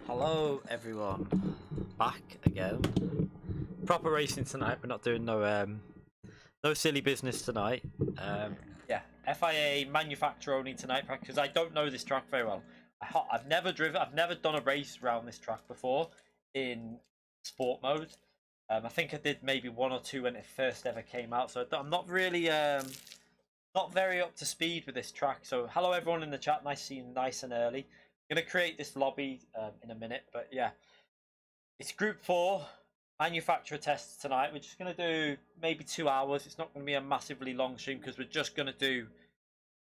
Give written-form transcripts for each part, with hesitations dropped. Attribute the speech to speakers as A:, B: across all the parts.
A: Hello everyone, back again. Proper racing tonight. We're not doing no silly business tonight. Yeah, FIA manufacturer only tonight because I don't know this track very well. I've never done a race around this track before in sport mode. I think I did maybe one or two when it first ever came out, so I'm not really not very up to speed with this track. So hello everyone in the chat, nice seeing you nice and early. I'm gonna create this lobby in a minute, but yeah, it's group 4 manufacturer tests tonight. We're just gonna do maybe 2 hours. It's not gonna be a massively long stream because we're just gonna do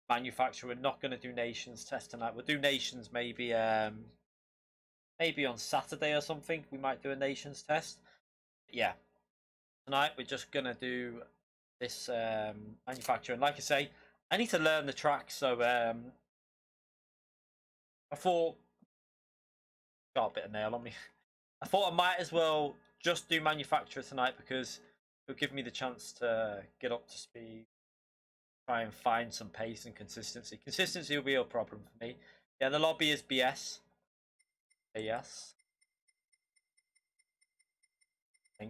A: manufacturer. We're not gonna do nations test tonight. We'll do nations maybe maybe on Saturday or something. We might do a nations test. But yeah, tonight we're just gonna do this manufacturer. And like I say, I need to learn the track, so I thought, got a bit of nail on me. I thought I might as well just do manufacturer tonight because it'll give me the chance to get up to speed, try and find some pace and consistency. Consistency will be a problem for me. Yeah, the lobby is BS. Yes. I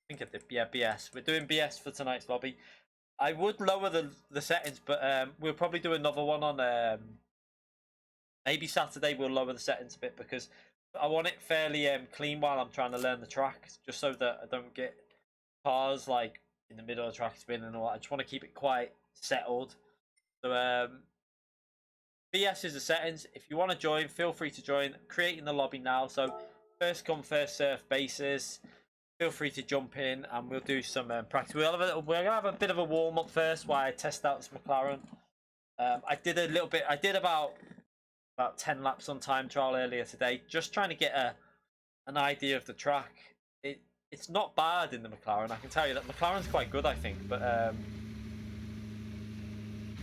A: think I did. Yeah, BS. We're doing BS for tonight's lobby. I would lower the settings, but we'll probably do another one on maybe Saturday. We'll lower the settings a bit because I want it fairly clean while I'm trying to learn the track, just so that I don't get cars like in the middle of the track spinning and all that. I just want to keep it quite settled. So BS is the settings. If you want to join, feel free to join. Creating the lobby now. So first come first serve basis. feel free to jump in and we'll do some practice. We're gonna have a bit of a warm up first while I test out this McLaren. I did a little bit. I did about 10 laps on time trial earlier today, just trying to get an idea of the track. It's not bad in the McLaren. I can tell you that McLaren's quite good, I think, but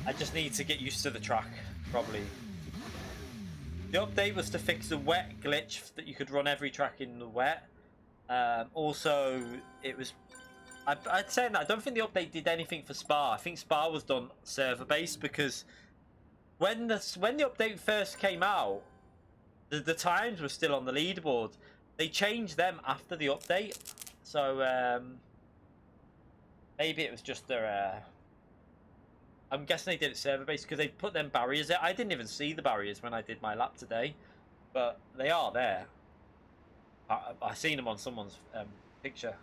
A: I just need to get used to the track, probably. The update was to fix the wet glitch that you could run every track in the wet. Also, it was. I'd say that I don't think the update did anything for Spa. I think Spa was done server based because when the update first came out, the times were still on the leaderboard. They changed them after the update, so maybe it was just their. I'm guessing they did it server based because they put them barriers there. I didn't even see the barriers when I did my lap today, but they are there. I seen them on someone's picture.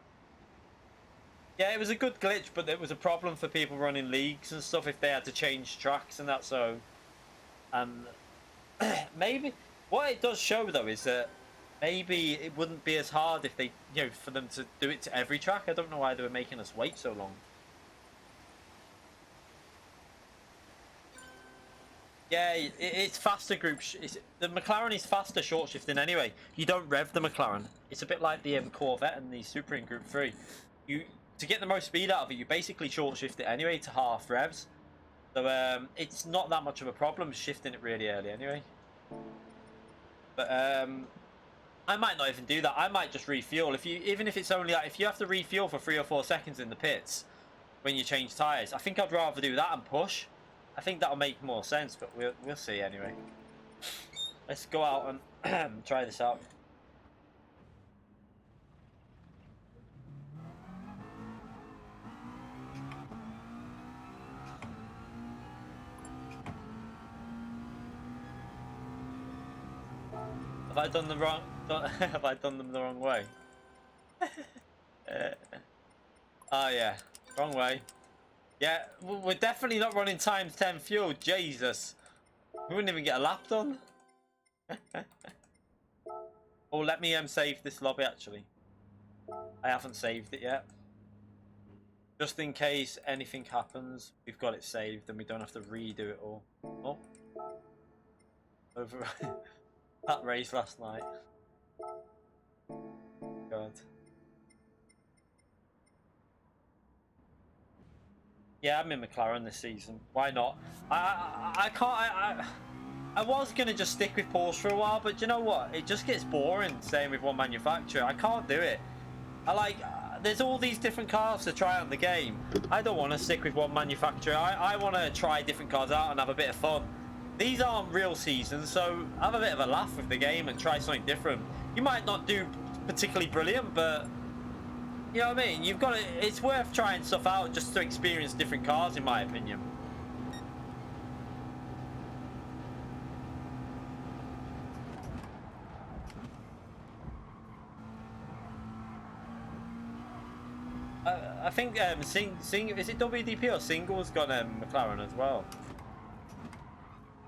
A: Yeah, it was a good glitch, but it was a problem for people running leagues and stuff if they had to change tracks and that. So, maybe what it does show though is that maybe it wouldn't be as hard if they, for them to do it to every track. I don't know why they were making us wait so long. Yeah, it's faster group. The McLaren is faster short shifting anyway. You don't rev the McLaren. It's a bit like the Corvette and the Supra in Group 3. To get the most speed out of it, you basically short shift it anyway to half revs. So it's not that much of a problem shifting it really early anyway. But I might not even do that. I might just refuel. Even if it's only like, if you have to refuel for 3 or 4 seconds in the pits when you change tyres, I think I'd rather do that and push. I think that'll make more sense, but we'll see anyway. Let's go out and try this out. Have I done the wrong? Have I done them the wrong way? Oh yeah, wrong way. Yeah, we're definitely not running times 10 fuel. Jesus, we wouldn't even get a lap done. Oh, let me save this lobby actually. I haven't saved it yet. Just in case anything happens, we've got it saved and we don't have to redo it all. Oh, over that race last night. God. Yeah, I'm in McLaren this season. Why not? I can't. I was gonna just stick with Porsche for a while, but you know what? It just gets boring staying with one manufacturer. I can't do it. There's all these different cars to try out in the game. I don't want to stick with one manufacturer. I want to try different cars out and have a bit of fun. These aren't real seasons, so have a bit of a laugh with the game and try something different. You might not do particularly brilliant, but you know what I mean? You've got to, it's worth trying stuff out just to experience different cars, in my opinion. I think is it WDP or Single's got McLaren as well.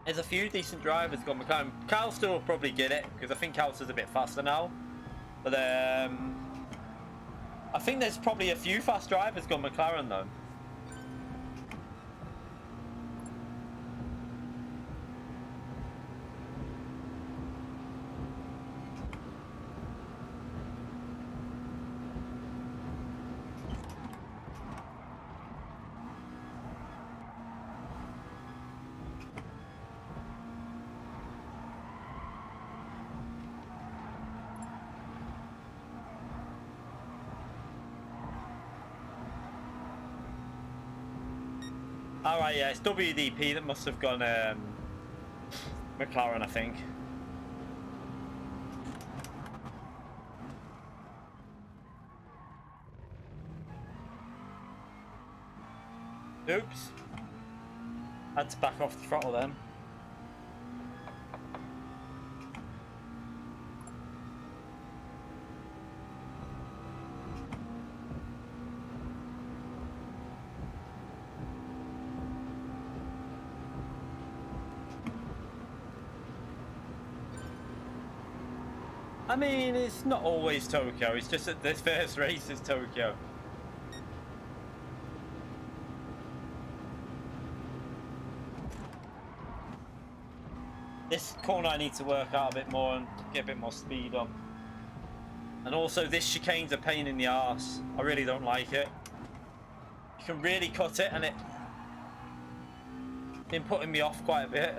A: There's a few decent drivers got McLaren. Calster will probably get it because I think Calster's a bit faster now. But I think there's probably a few fast drivers got McLaren though. Alright, yeah, it's WDP that must have gone McLaren, I think. Oops. Had to back off the throttle then. I mean, it's not always Tokyo. It's just that this first race is Tokyo. This corner I need to work out a bit more and get a bit more speed on. And also, this chicane's a pain in the arse. I really don't like it. You can really cut it, and it's been putting me off quite a bit.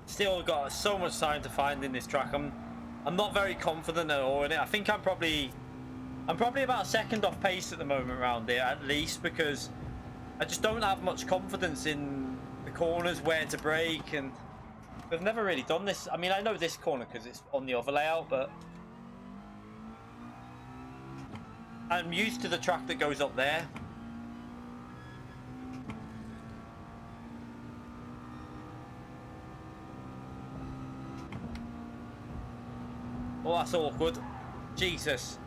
A: Still got so much time to find in this track. I'm not very confident at all in it. I think I'm probably about a second off pace at the moment around here, at least, because I just don't have much confidence in the corners, where to brake, and we've never really done this. I mean, I know this corner because it's on the other layout, but I'm used to the track that goes up there. Oh, that's awkward. Jesus.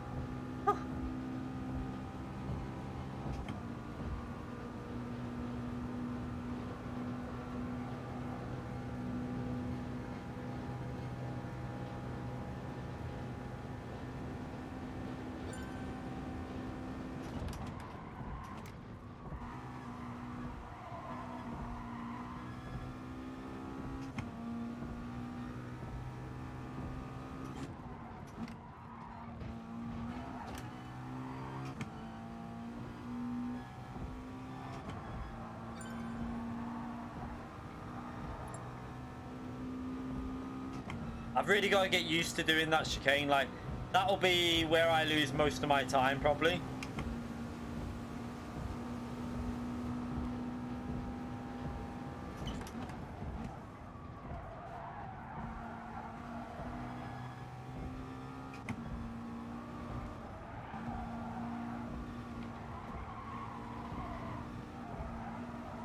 A: I've really got to get used to doing that chicane. Like, that'll be where I lose most of my time, probably.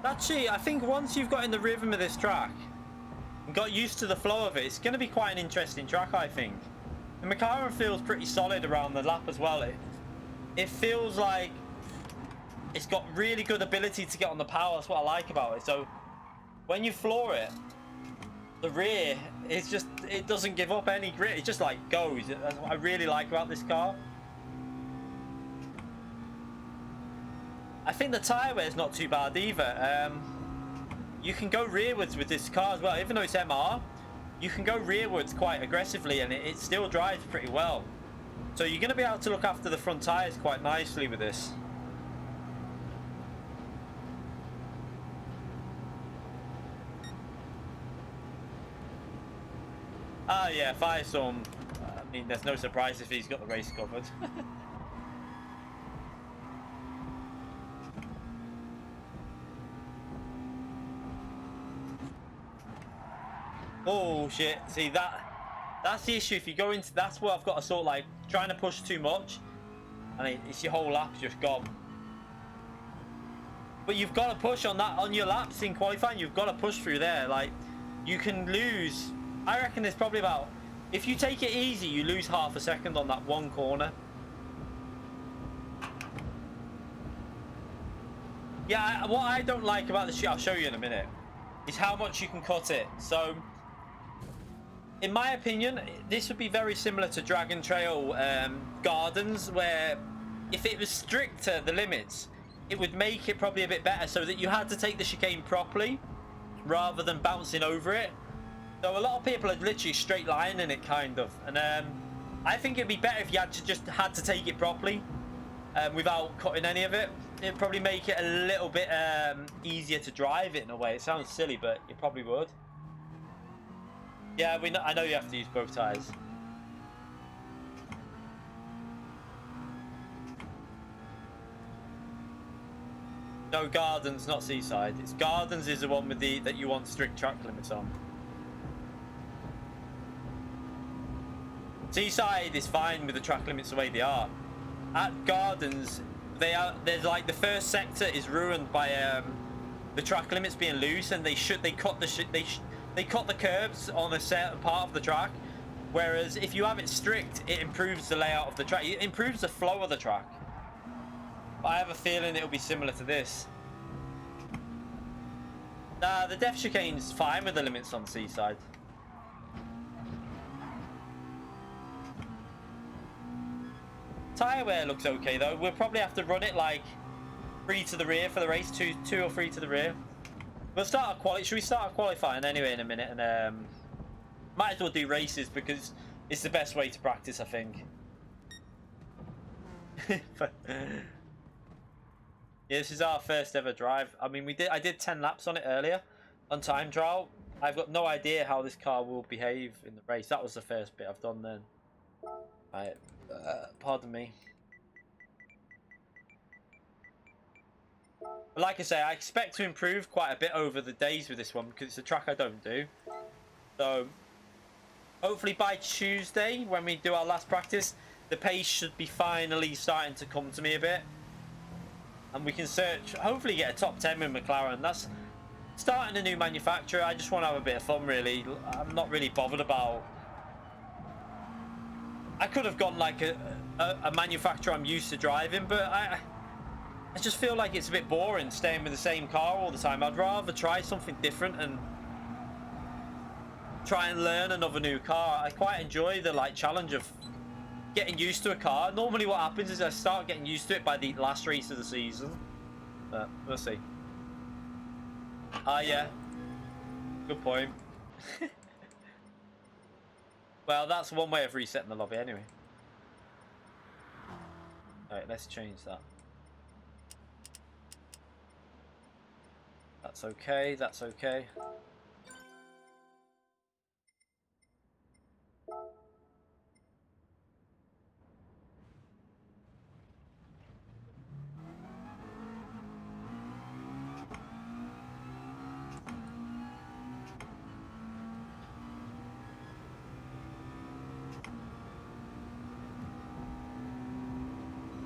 A: Actually, I think once you've got in the rhythm of this track and got used to the flow of it, it's going to be quite an interesting track, I think. The McLaren feels pretty solid around the lap as well. It feels like it's got really good ability to get on the power. That's what I like about it. So when you floor it, the rear, it's just, it doesn't give up any grit. It just like goes. That's what I really like about this car. I think the tyre wear is not too bad either. You can go rearwards with this car as well. Even though it's MR, you can go rearwards quite aggressively, and it still drives pretty well. So you're going to be able to look after the front tyres quite nicely with this. Ah, yeah, Firestorm. I mean, there's no surprise if he's got the race covered. Oh shit! See, that's the issue. If you go into, that's where I've got to sort of like trying to push too much, and it's your whole lap's just gone. But you've got to push on that, on your laps in qualifying. You've got to push through there. Like, you can lose. I reckon there's probably about, if you take it easy, you lose half a second on that one corner. Yeah, what I don't like about the shit, I'll show you in a minute, is how much you can cut it. So, in my opinion, this would be very similar to Dragon Trail Gardens, where if it was strict to the limits, it would make it probably a bit better, so that you had to take the chicane properly rather than bouncing over it. So a lot of people are literally straight lining it, kind of, and I think it'd be better if you had to take it properly without cutting any of it. It'd probably make it a little bit easier to drive it in a way. It sounds silly, but it probably would. Yeah, I know you have to use both tyres. No, Gardens, not Seaside. It's Gardens is the one with that you want strict track limits on. Seaside is fine with the track limits the way they are. At Gardens, there's like the first sector is ruined by the track limits being loose, and they cut the curbs on a certain part of the track. Whereas if you have it strict, it improves the layout of the track. It improves the flow of the track. But I have a feeling it'll be similar to this. Nah, the depth chicane's fine with the limits on Seaside. Tyre wear looks okay though. We'll probably have to run it like 3 to the rear for the race, two or 3 to the rear. We'll start a quali. Should we start a qualifying anyway in a minute? And might as well do races because it's the best way to practice, I think. Yeah, this is our first ever drive. I mean, I did 10 laps on it earlier on time trial. I've got no idea how this car will behave in the race. That was the first bit I've done then. Right, pardon me. But like I say, I expect to improve quite a bit over the days with this one because it's a track I don't do. So hopefully by Tuesday, when we do our last practice, the pace should be finally starting to come to me a bit. And we can search, hopefully get a top 10 with McLaren. That's starting a new manufacturer. I just want to have a bit of fun, really. I'm not really bothered about... I could have gone like a manufacturer I'm used to driving, but I just feel like it's a bit boring staying with the same car all the time. I'd rather try something different and try and learn another new car. I quite enjoy the challenge of getting used to a car. Normally what happens is I start getting used to it by the last race of the season. But we'll see. Ah, yeah. Good point. Well, that's one way of resetting the lobby anyway. Alright, let's change that. That's okay, that's okay.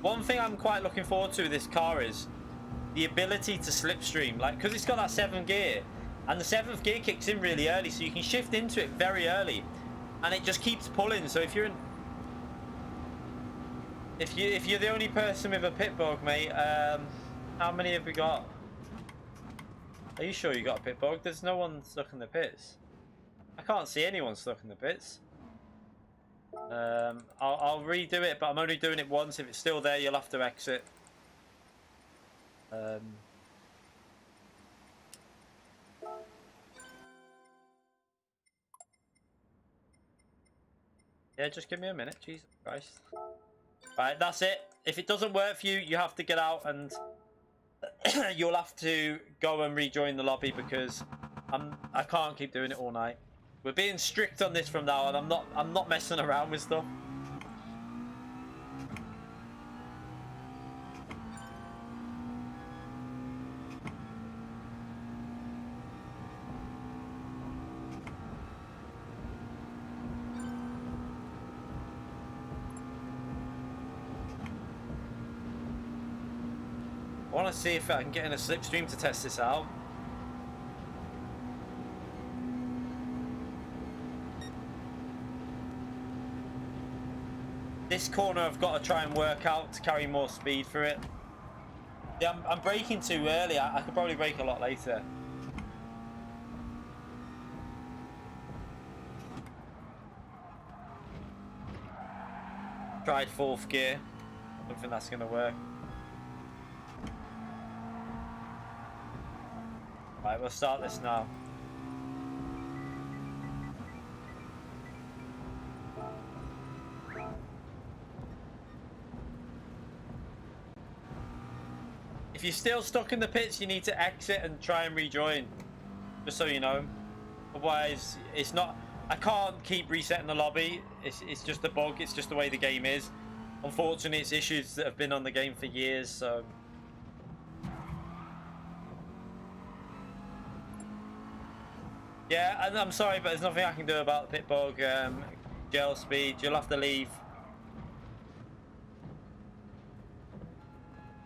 A: One thing I'm quite looking forward to with this car is the ability to slipstream, because it's got that 7th gear, and the 7th gear kicks in really early, so you can shift into it very early, and it just keeps pulling. So if you're the only person with a pit bug, mate, how many have we got? Are you sure you got a pit bug? There's no one stuck in the pits. I can't see anyone stuck in the pits. I'll redo it, but I'm only doing it once. If it's still there, you'll have to exit. Yeah, just give me a minute. Jesus Christ. Right, that's it. If it doesn't work for you, you have to get out, and you'll have to go and rejoin the lobby because I can't keep doing it all night. We're being strict on this from now on. I'm not messing around with stuff. I want to see if I can get in a slipstream to test this out. This corner I've got to try and work out to carry more speed through it. Yeah, I'm braking too early. I could probably brake a lot later. Tried 4th gear. I don't think that's going to work. Right, we'll start this now. If you're still stuck in the pits, you need to exit and try and rejoin. Just so you know. Otherwise, it's not... I can't keep resetting the lobby. It's just a bug. It's just the way the game is. Unfortunately, it's issues that have been on the game for years, so... Yeah, and I'm sorry, but there's nothing I can do about the pit bug. gel speed. You'll have to leave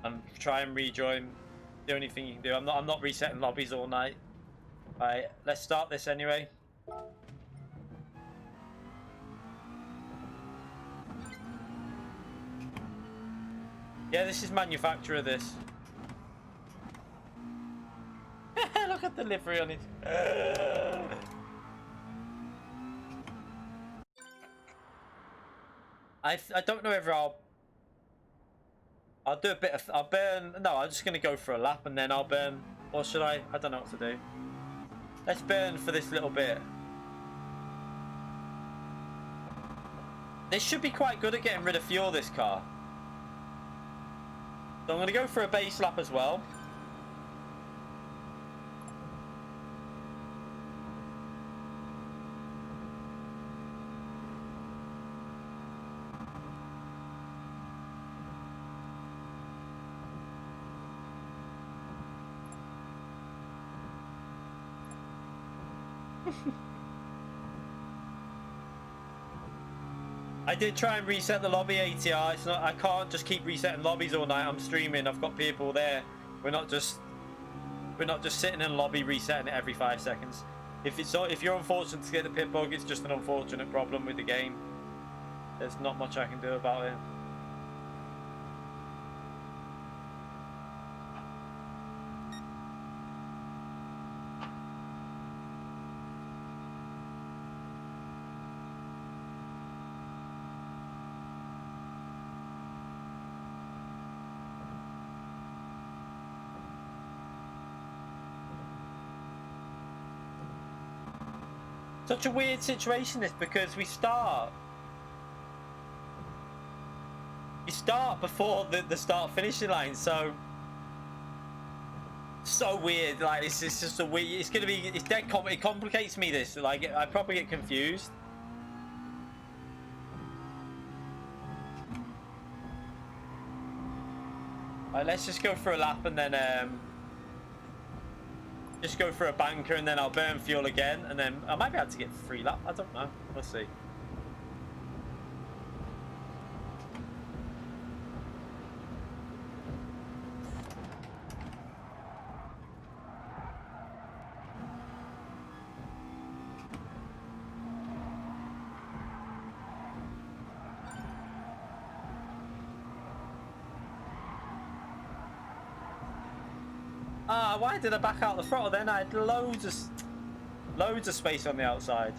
A: and try and rejoin. The only thing you can do. I'm not resetting lobbies all night. Alright, let's start this anyway. Yeah, this is manufacturer, this. Look at the livery on it. I don't know if I'll do a bit of... I'll burn... No, I'm just going to go for a lap and then I'll burn. Or should I? I don't know what to do. Let's burn for this little bit. This should be quite good at getting rid of fuel, this car. So I'm going to go for a base lap as well. I did try and reset the lobby ATR. It's not, I can't just keep resetting lobbies all night. I'm streaming. I've got people there. We're not just sitting in a lobby resetting it every 5 seconds. If you're unfortunate to get the pit bug, it's just an unfortunate problem with the game. There's not much I can do about it. Such a weird situation, this, because we start before the start finishing line, so weird. Like it's just a weird. It's dead. It complicates me. This, like, I probably get confused. Alright, let's just go for a lap and then just go for a banker and then I'll burn fuel again and then I might be able to get free lap. I don't know. We'll see. Ah, why did I back out the throttle then? I had loads of space on the outside.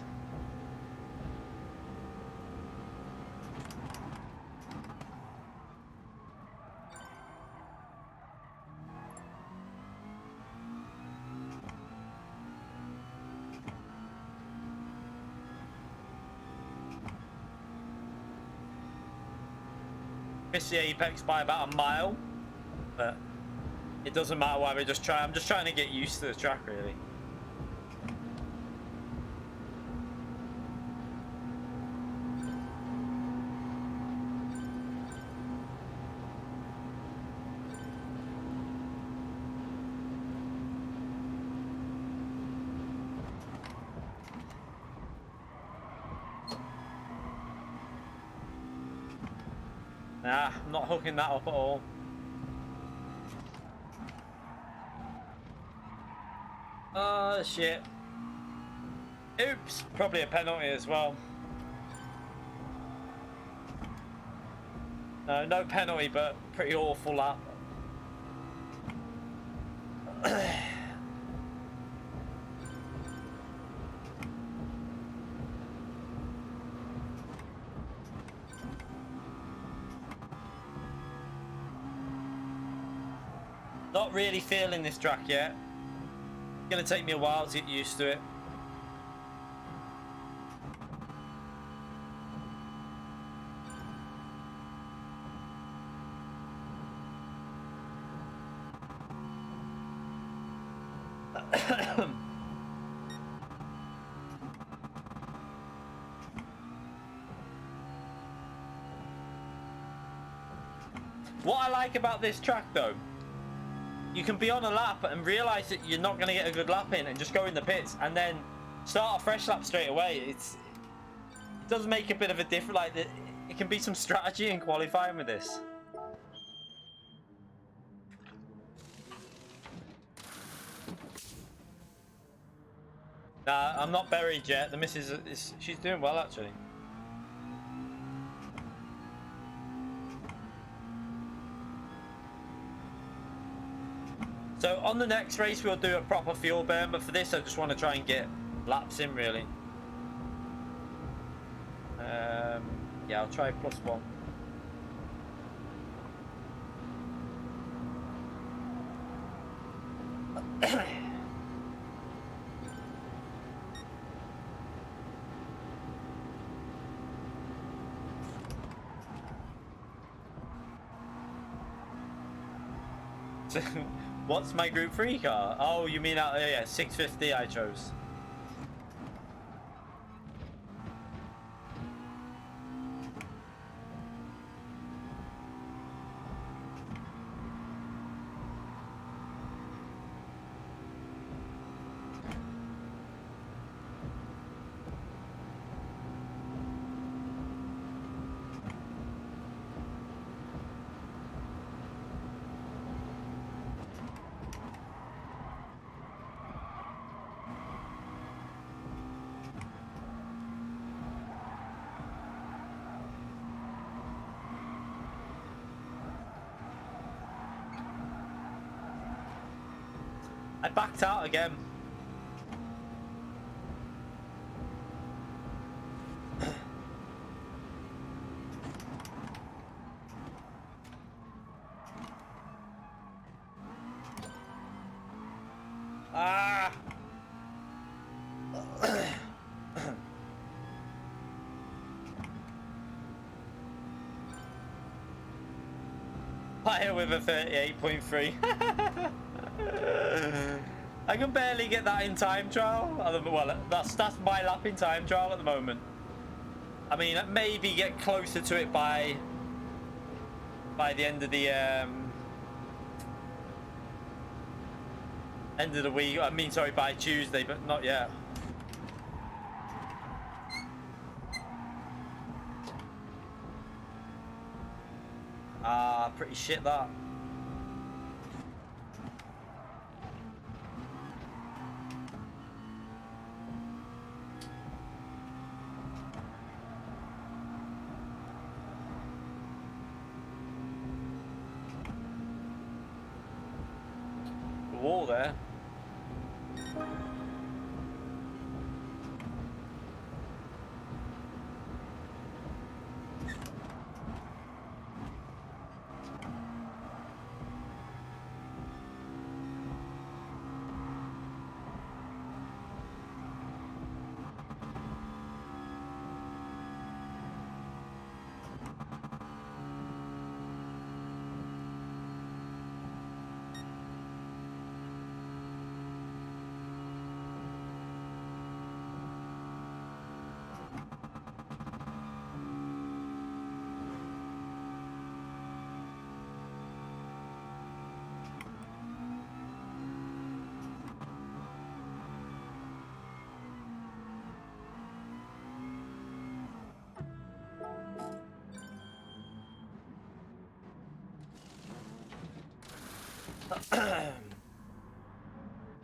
A: Missed the apex by about a mile, but it doesn't matter why I'm just trying to get used to the track, really. Nah, I'm not hooking that up at all. Oh shit. Oops, probably a penalty as well. No penalty, but pretty awful lap. Not really feeling this track yet. It's gonna take me a while to get used to it. What I like about this track though, you can be on a lap and realise that you're not going to get a good lap in and just go in the pits and then start a fresh lap straight away. does make a bit of a difference. Like it can be some strategy in qualifying with this. Nah, I'm not buried yet. The missus she's doing well actually. So on the next race we'll do a proper fuel burn, but for this I just want to try and get laps in really. Yeah, I'll try +1. What's my Group 3 car? Oh, you mean yeah, 650 I chose. I backed out again. Ah! Fire with a 38.3. I can barely get that in time trial. Well, that's my lap in time trial at the moment. I mean, maybe get closer to it by the end of the week. I mean, sorry, by Tuesday, but not yet. Ah, pretty shit that. The wall there.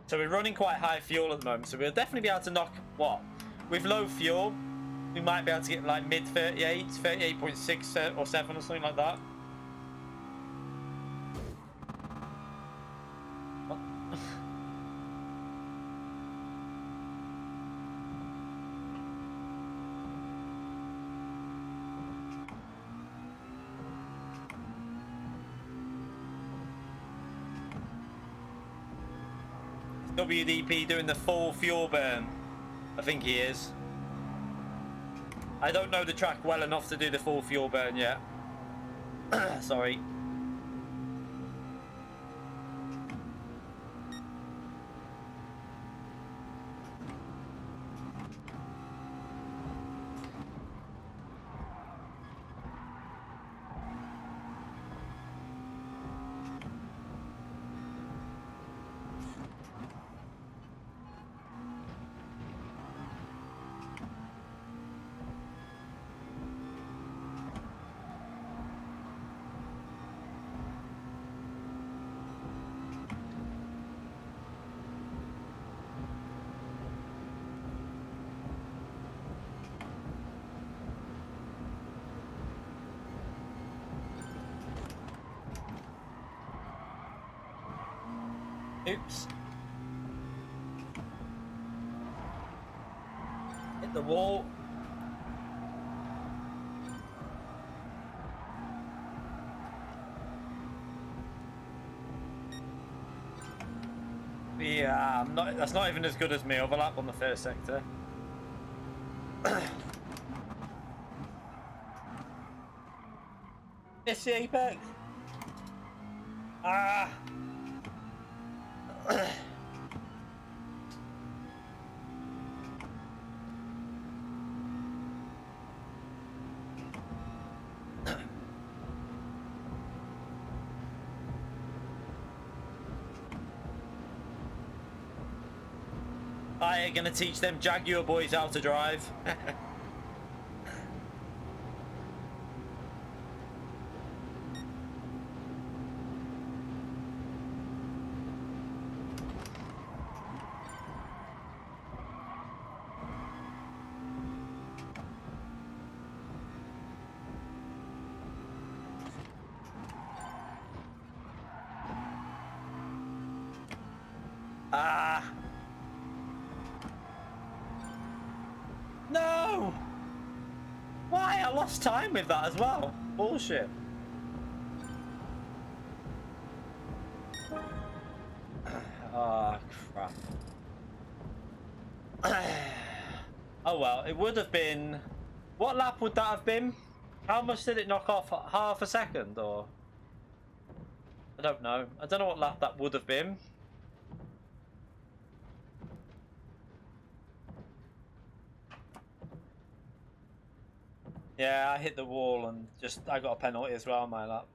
A: So we're running quite high fuel at the moment, so we'll definitely be able to knock what? With low fuel, we might be able to get like mid 38, 38.6 or 7 or something like that. What? WDP doing the full fuel burn. I think he is. I don't know the track well enough to do the full fuel burn yet. Sorry. Oops. Hit the wall. Yeah, I'm not. That's not even as good as me. Overlap on the first sector. Miss the apex. Ah. I ain't gonna teach them Jaguar boys how to drive. Ah. No! Why? I lost time with that as well. Bullshit. Oh, crap. Oh well, it would have been... What lap would that have been? How much did it knock off? Half a second, or... I don't know. I don't know what lap that would have been. Yeah, I hit the wall and I got a penalty as well on my lap.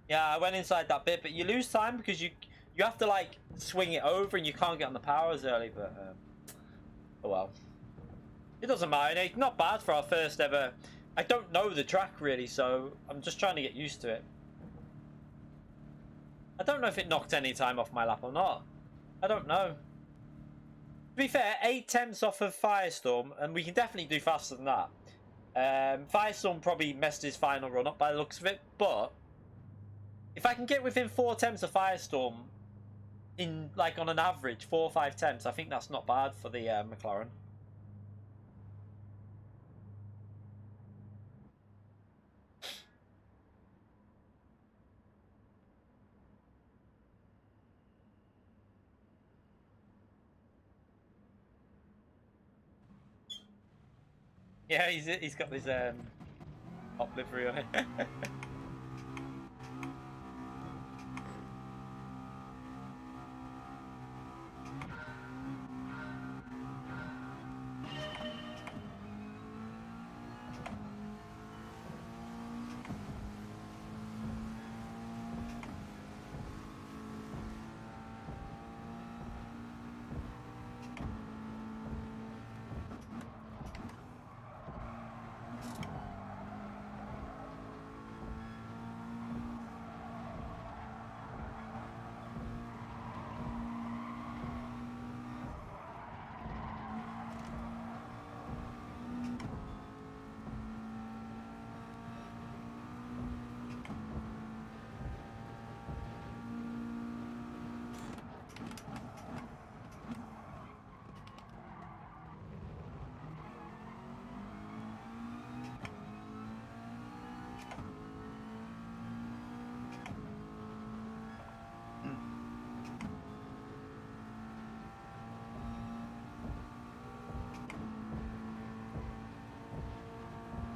A: Yeah, I went inside that bit, but you lose time because you have to like swing it over and you can't get on the power as early, but oh well. It doesn't matter. It's not bad for our first ever. I don't know the track really, so I'm just trying to get used to it. I don't know if it knocked any time off my lap or not. I don't know. To be fair, 8 tenths off of Firestorm, and we can definitely do faster than that. Firestorm probably messed his final run up by the looks of it, but if I can get within 4 tenths of Firestorm in like on an average 4 or 5 tenths, I think that's not bad for the McLaren. Yeah, he's got this top livery on it.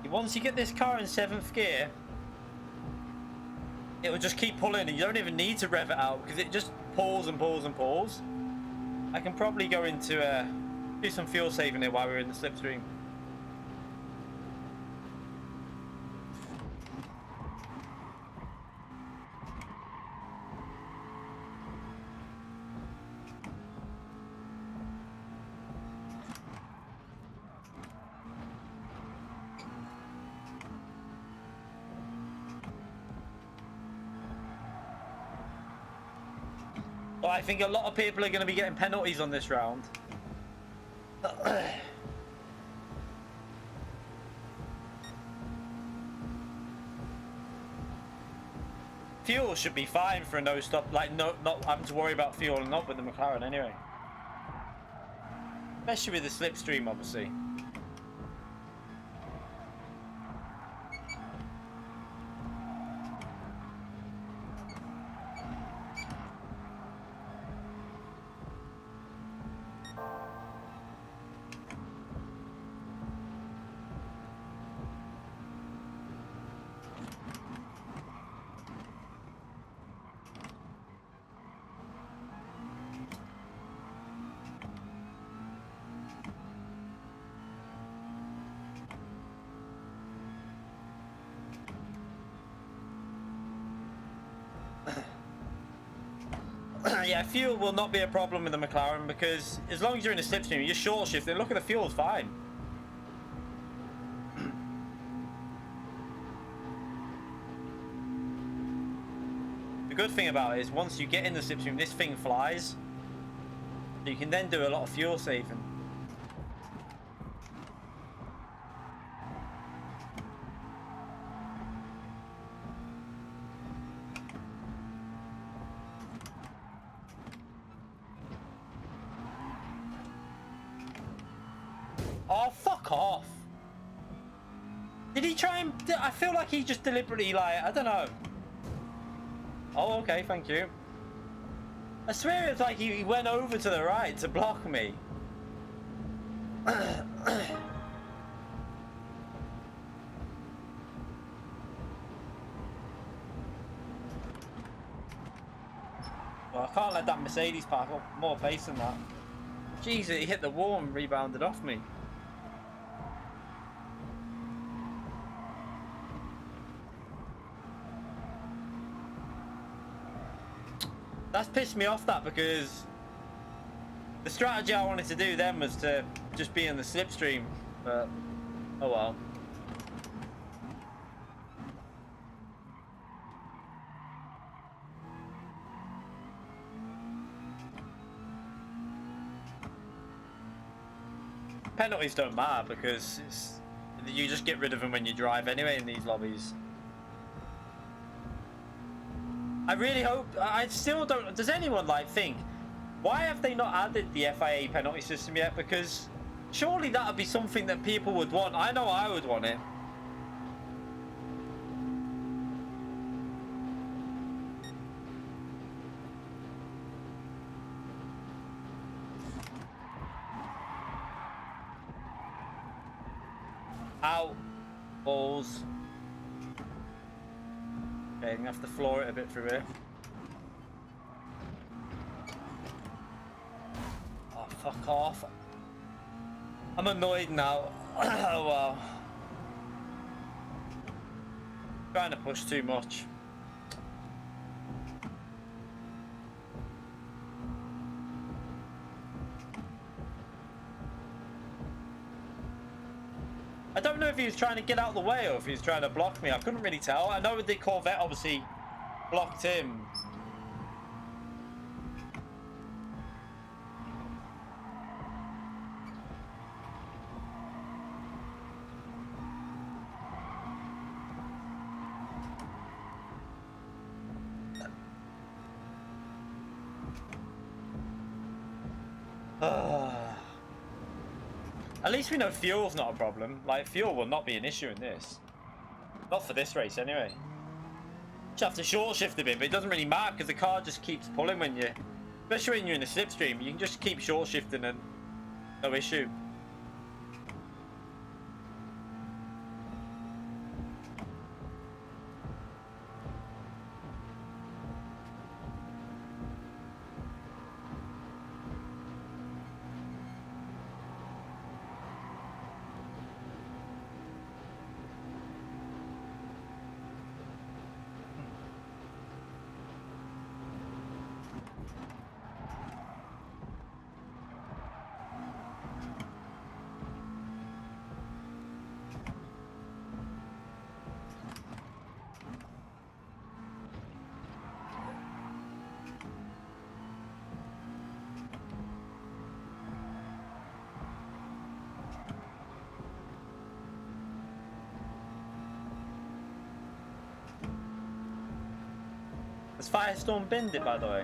A: Once you get this car in 7th gear, it will just keep pulling and you don't even need to rev it out because it just pulls and pulls and pulls. I can probably go into do some fuel saving here while we're in the slipstream. Well, I think a lot of people are going to be getting penalties on this round. fuel should be fine for a no stop, like not having to worry about fueling up with the McLaren anyway. Especially with the slipstream, obviously. Yeah, fuel will not be a problem with the McLaren because as long as you're in a slipstream, you're short shifting. Look at the fuel's fine. The good thing about it is once you get in the slipstream, this thing flies. So you can then do a lot of fuel saving. Oh, fuck off. Did he try and... I feel like he just deliberately, like, I don't know. Oh, okay, thank you. I swear it's like he went over to the right to block me. Well, I can't let that Mercedes park up more pace than that. Jeez, he hit the wall and rebounded off me. That's pissed me off, that, because the strategy I wanted to do then was to just be in the slipstream, but oh well. Penalties don't matter because you just get rid of them when you drive anyway in these lobbies. I really hope, I still don't, does anyone like think, why have they not added the FIA penalty system yet? Because surely that would be something that people would want. I know I would want it. Ow. Balls. Okay, I'm gonna have to floor it a bit through here. Oh, fuck off. I'm annoyed now. Oh, well. Trying to push too much. I don't know if he was trying to get out of the way or if he was trying to block me. I couldn't really tell. I know the Corvette obviously blocked him. At least we know fuel's not a problem. Like, fuel will not be an issue in this. Not for this race, anyway. Just have to short shift a bit, but it doesn't really matter because the car just keeps pulling when you... Especially when you're in a slipstream, you can just keep short shifting and no issue. Has Firestorm binned it, by the way?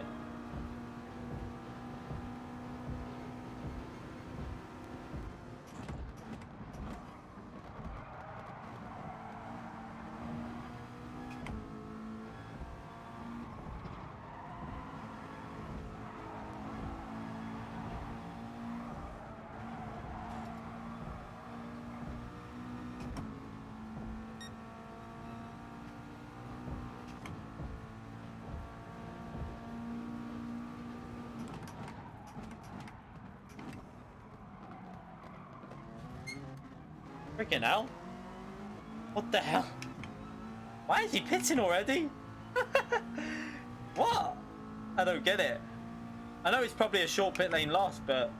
A: Freaking hell. What the hell? Why is he pitting already? What? I don't get it. I know it's probably a short pit lane loss, but...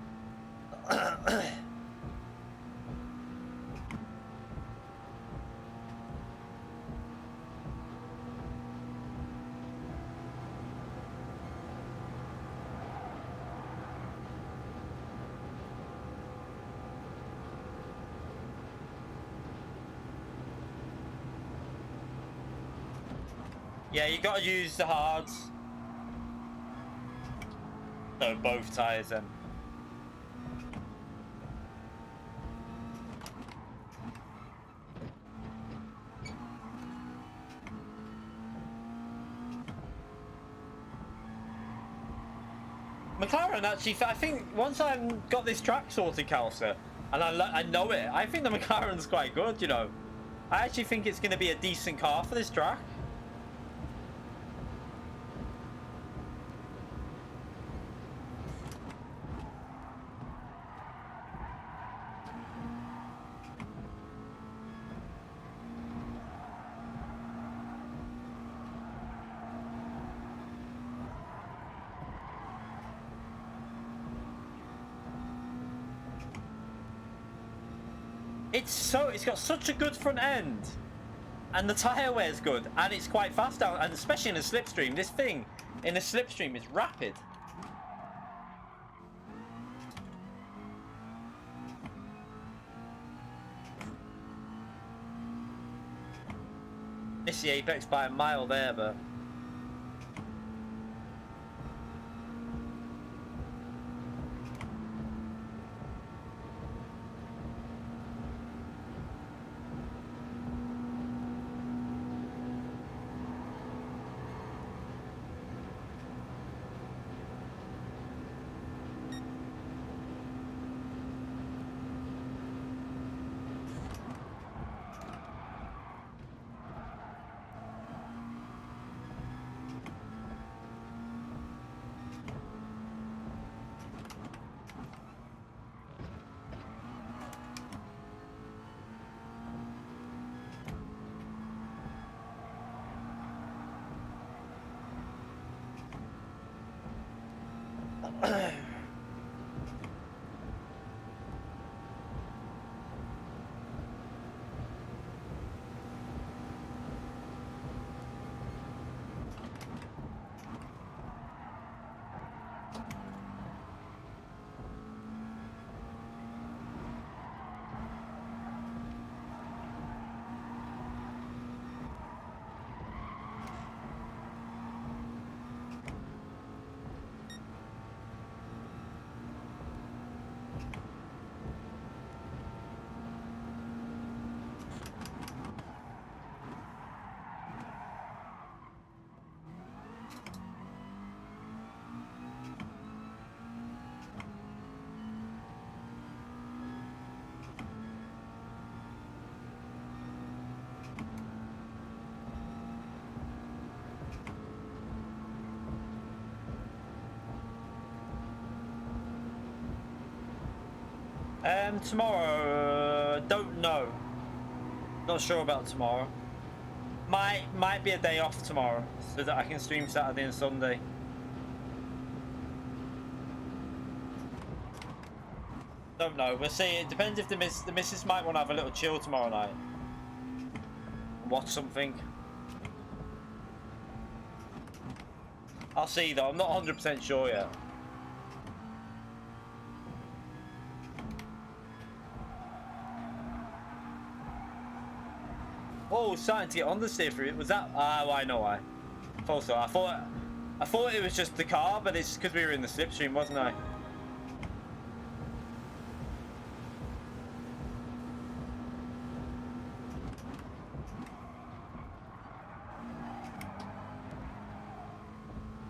A: yeah, you gotta use the hards. So both tyres then. McLaren actually, I think once I've got this track sorted, Calcer, and I know it, I think the McLaren's quite good, you know. I actually think it's going to be a decent car for this track. It's got such a good front end, and the tyre wear's good, and it's quite fast out, and especially in a slipstream. This thing in a slipstream is rapid. Missed the apex by a mile there, but. Tomorrow, don't know. Not sure about tomorrow. Might be a day off tomorrow, so that I can stream Saturday and Sunday. Don't know. We'll see. It depends if the missus might want to have a little chill tomorrow night. Watch something. I'll see though. I'm not 100% sure yet. Oh, starting to get on the steer through it. Was that? Oh, I know why. False start. I thought it was just the car, but it's because we were in the slipstream, wasn't I?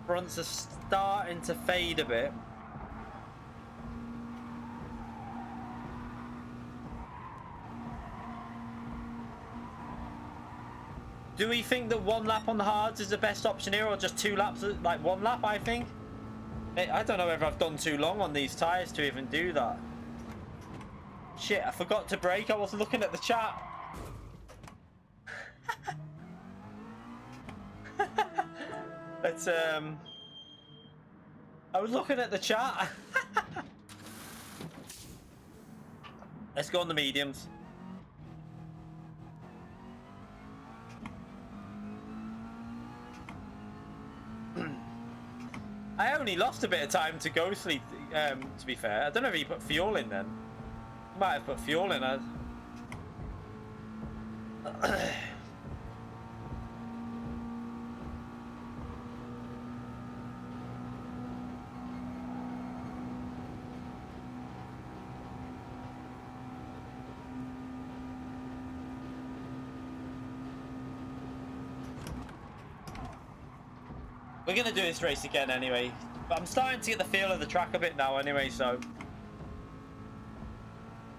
A: Fronts are starting to fade a bit. Do we think that 1 lap on the hards is the best option here, or just 2 laps, like 1 lap, I think? I don't know whether I've done too long on these tyres to even do that. Shit, I forgot to brake. I was looking at the chat. Let's, I was looking at the chat. Let's go on the mediums. I only lost a bit of time to go sleep, to be fair. I don't know if he put fuel in then. He might have put fuel in. We're going to do this race again anyway. But I'm starting to get the feel of the track a bit now anyway, so...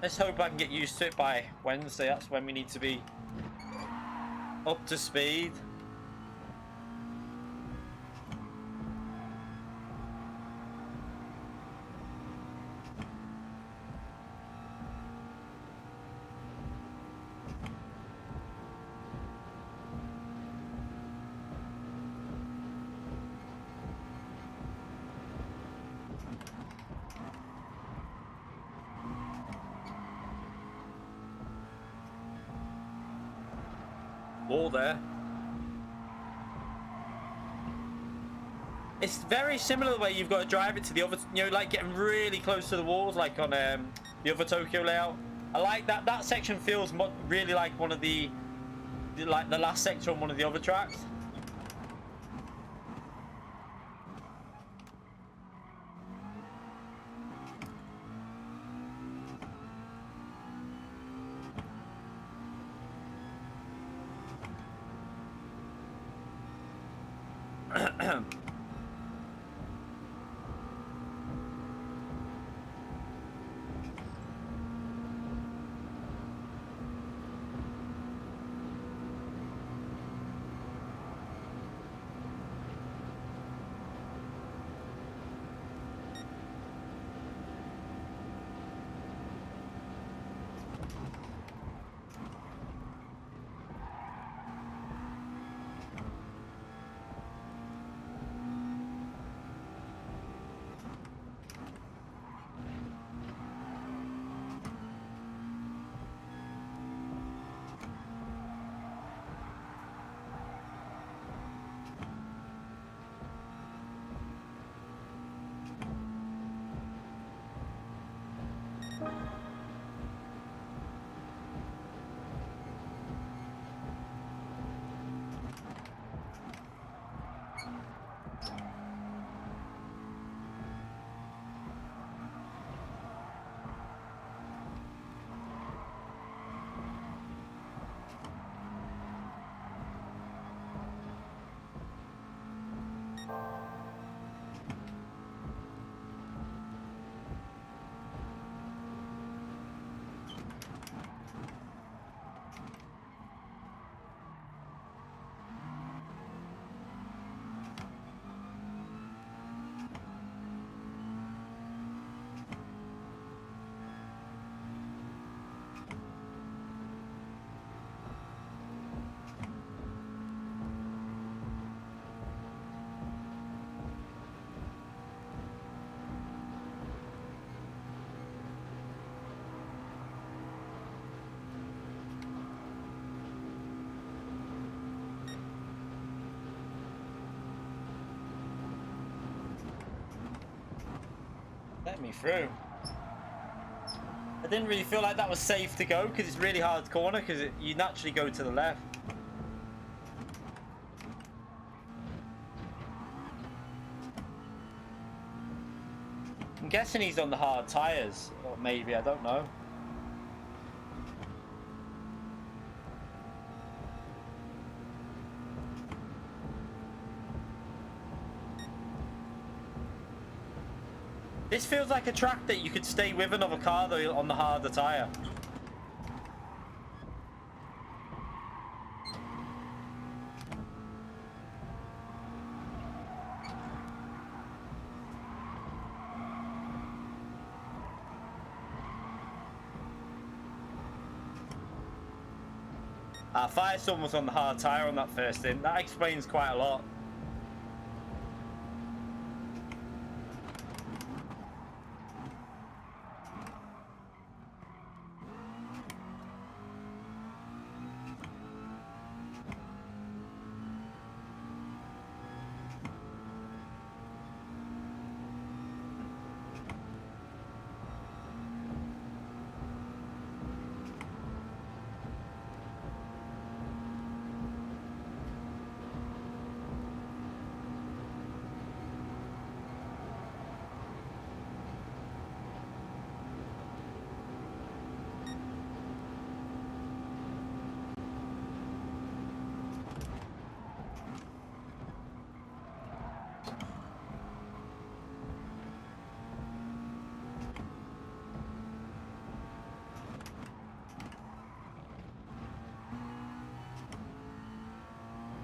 A: let's hope I can get used to it by Wednesday. That's when we need to be up to speed. Wall there. It's very similar the way you've got to drive it to the other, you know, like getting really close to the walls, like on the other Tokyo layout. I like that. That section feels really like one of the last sector on one of the other tracks. Let me through. I didn't really feel like that was safe to go because it's really hard corner because you naturally go to the left. I'm guessing he's on the hard tyres, or maybe, I don't know. This feels like a track that you could stay with another car though on the harder tyre. Firestone was on the hard tyre on that first thing. That explains quite a lot.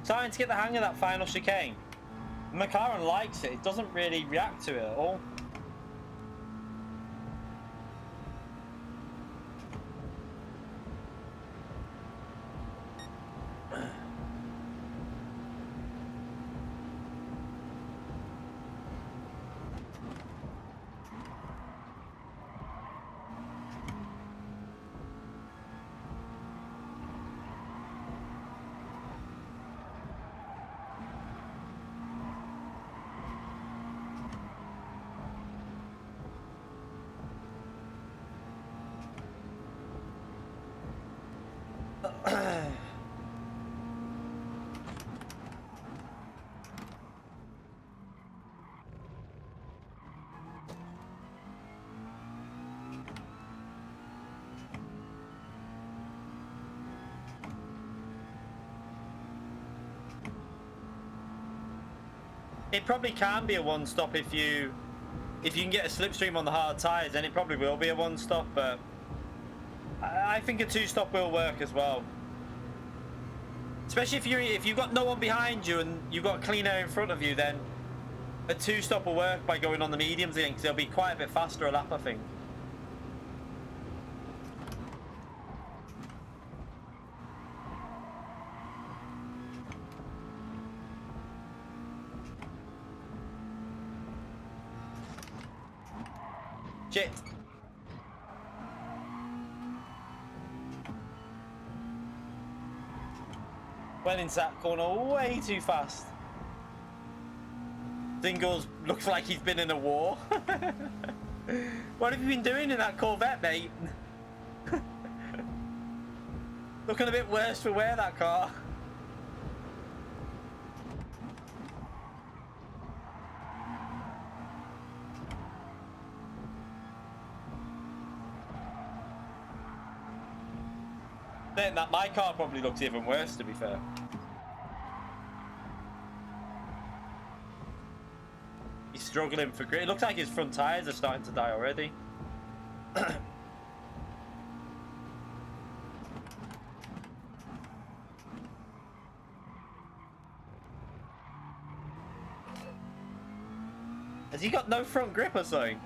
A: Starting to get the hang of that final chicane. McLaren likes it. It doesn't really react to it at all. It probably can be a one-stop if you can get a slipstream on the hard tyres, then it probably will be a one-stop, but I think a two-stop will work as well. Especially if you've got no one behind you and you've got clean air in front of you, then a two-stop will work by going on the mediums again, because it'll be quite a bit faster a lap, I think. Shit. Went into that corner way too fast. Dingles looks like he's been in a war. What have you been doing in that Corvette, mate? Looking a bit worse for wear, that car. Saying that, my car probably looks even worse, to be fair. He's struggling for grip. It looks like his front tyres are starting to die already. Has he got no front grip or something?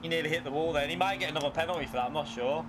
A: He nearly hit the wall then. He might get another penalty for that, I'm not sure.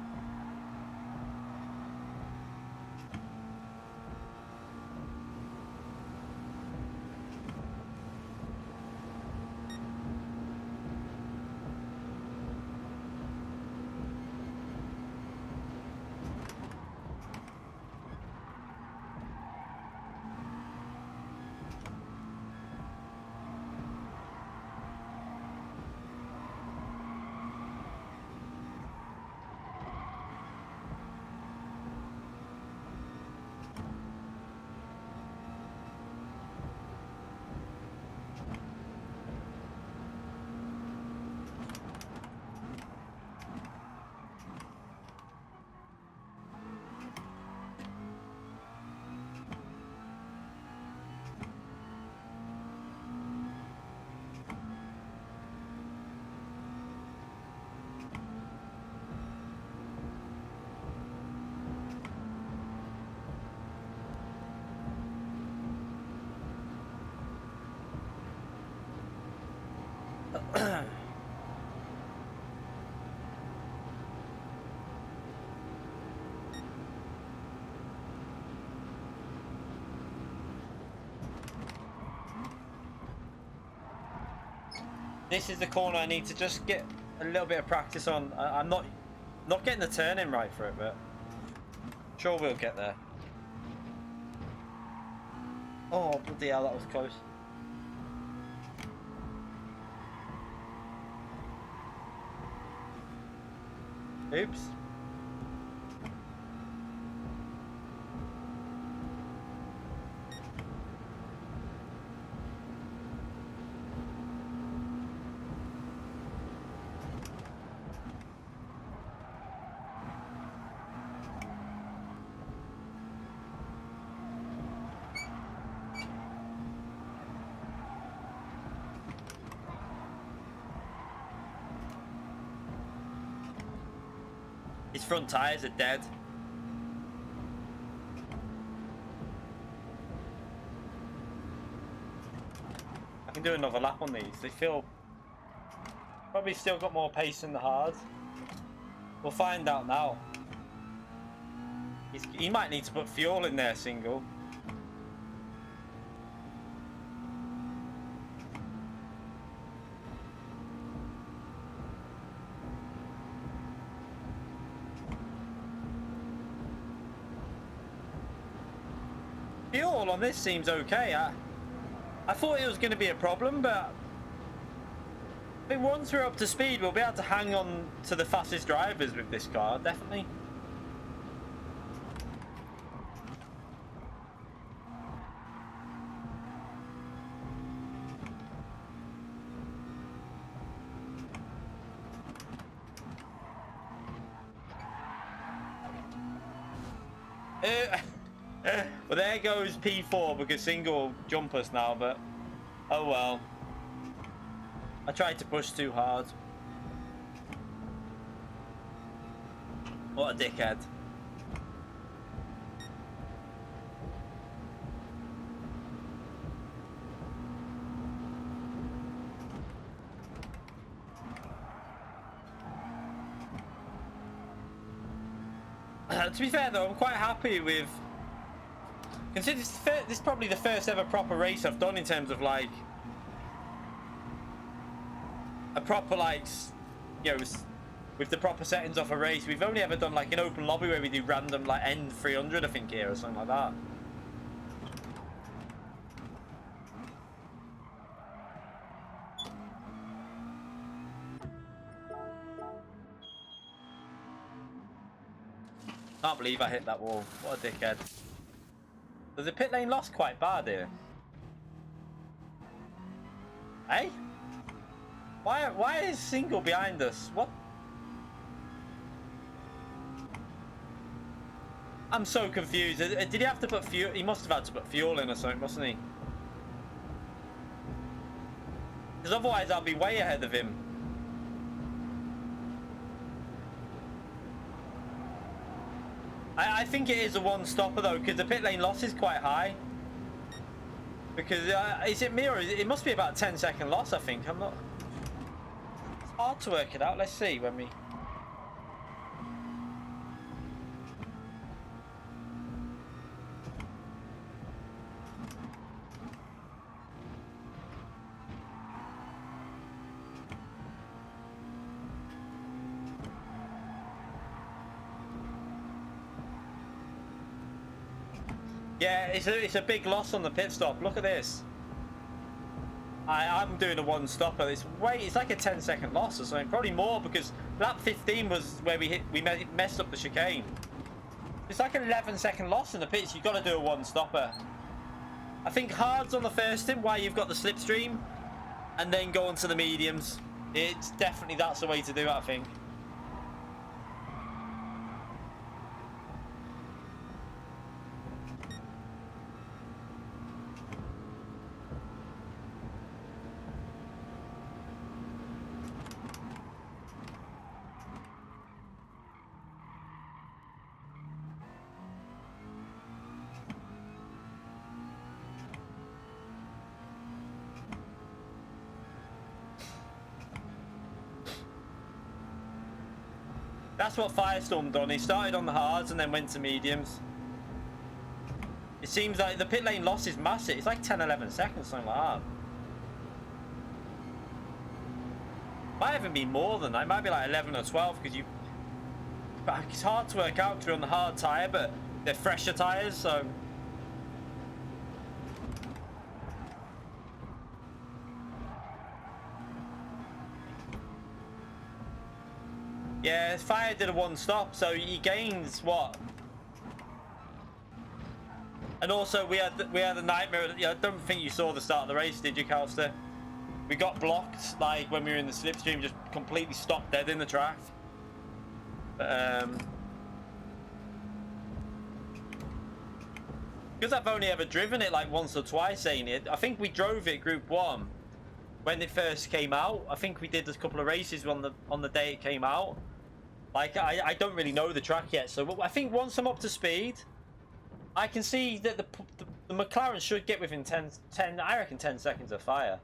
A: This is the corner I need to just get a little bit of practice on. I'm not getting the turning right for it, but sure we'll get there. Oh bloody hell, that was close. Oops. His front tyres are dead. I can do another lap on these. They feel probably still got more pace than the hard. We'll find out now. He might need to put fuel in there, single. Fuel on this seems okay. I thought it was going to be a problem, but I think once we're up to speed, we'll be able to hang on to the fastest drivers with this car, definitely. Well, there goes P4 because single jump us now, but oh well. I tried to push too hard. What a dickhead. To be fair though, I'm quite happy with... Consider this is probably the first ever proper race I've done in terms of like... a proper like... you know, with the proper settings of a race. We've only ever done like an open lobby where we do random like N300 I think here or something like that. Can't believe I hit that wall. What a dickhead. There's a pit lane loss quite bad here. Hey? Why is single behind us? What? I'm so confused. Did he have to put fuel? He must have had to put fuel in or something, mustn't he? Because otherwise I'll be way ahead of him. I think it is a one-stopper though, because the pit lane loss is quite high. Because is it me or is it must be about a 10-second loss? I think I'm not. It's hard to work it out. Let's see when we... Yeah, it's a big loss on the pit stop. Look at this. I'm doing a one stopper. It's like a 10-second loss or something, probably more, because lap 15 was where we messed up the chicane. It's like an 11-second loss in the pits. You've got to do a one stopper. I think hards on the first stint, why you've got the slipstream, and then go on to the mediums. It's definitely, that's the way to do it, I think. That's what Firestorm done. He started on the hards and then went to mediums. It seems like the pit lane loss is massive. It's like 10-11 seconds, something like that. Might even be more than that. It might be like 11 or 12, because you... It's hard to work out because you're on the hard tyre, but they're fresher tyres, so... Yeah, Fire did a one stop, so he gains what? And also we had the nightmare. I don't think you saw the start of the race, did you, Calster? We got blocked, like when we were in the slipstream, just completely stopped dead in the track. Because I've only ever driven it like once or twice, ain't it? I think we drove it Group 1 when it first came out. I think we did a couple of races on the day it came out. Like, I don't really know the track yet, so I think once I'm up to speed, I can see that the McLaren should get within 10, I reckon 10 seconds of Fire.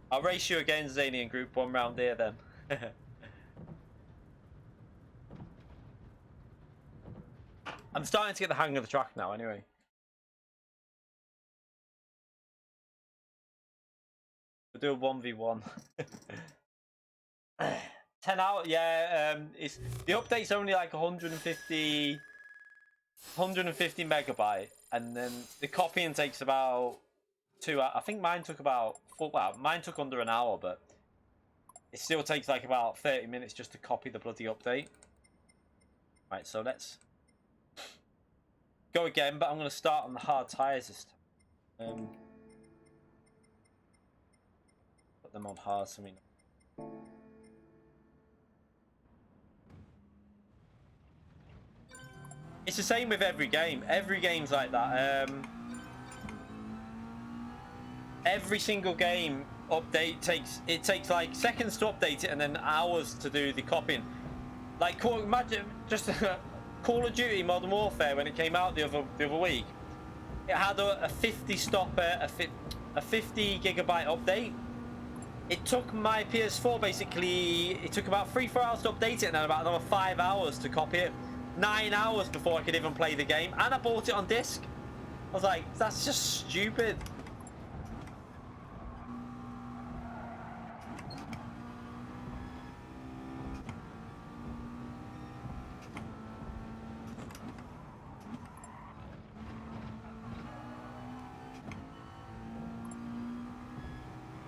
A: I'll race you again, Zany, in Group 1 round here then. I'm starting to get the hang of the track now, anyway. We'll do a 1v1. 10 hours, yeah. It's the update's only like 150 megabyte, and then the copying takes about 2 hours. I think mine took about mine took under an hour, but it still takes like about 30 minutes just to copy the bloody update. Right, so let's go again, but I'm going to start on the hard tires this time. Put them on hard so we know. It's the same with every game. Every game's like that. Every single game update takes like seconds to update it and then hours to do the copying. Like, imagine just Call of Duty Modern Warfare when it came out the other week. It had a 50 stopper, a 50 gigabyte update. It took my PS4 basically. It took about 3-4 hours to update it, and then about another 5 hours to copy it. 9 hours before I could even play the game, and I bought it on disc. I was like, that's just stupid.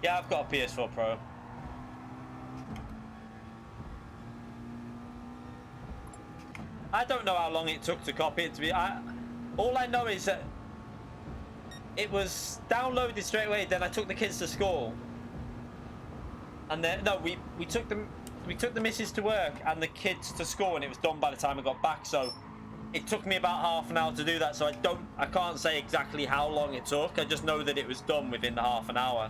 A: Yeah, I've got a PS4 Pro. I don't know how long it took to copy it to be. All I know is that it was downloaded straight away. Then I took the kids to school, and then no, we took the missus to work and the kids to school, and it was done by the time I got back. So it took me about half an hour to do that. So I can't say exactly how long it took. I just know that it was done within the half an hour.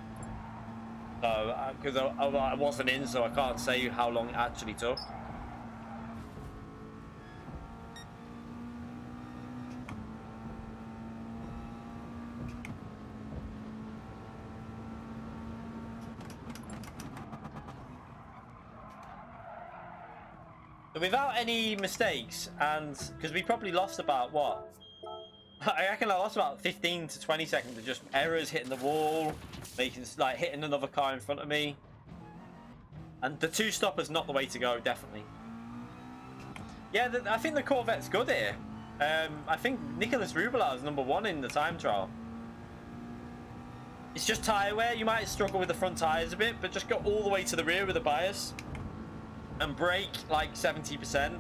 A: So because I wasn't in, so I can't say how long it actually took. Without any mistakes, and because we probably lost about what? I reckon I lost about 15 to 20 seconds of just errors, hitting the wall, making like hitting another car in front of me. And the two stopper's not the way to go, definitely. Yeah, I think the Corvette's good here. I think Nicholas Rubelar is #1 in the time trial. It's just tyre wear. You might struggle with the front tyres a bit, but just go all the way to the rear with the bias and brake like 70%.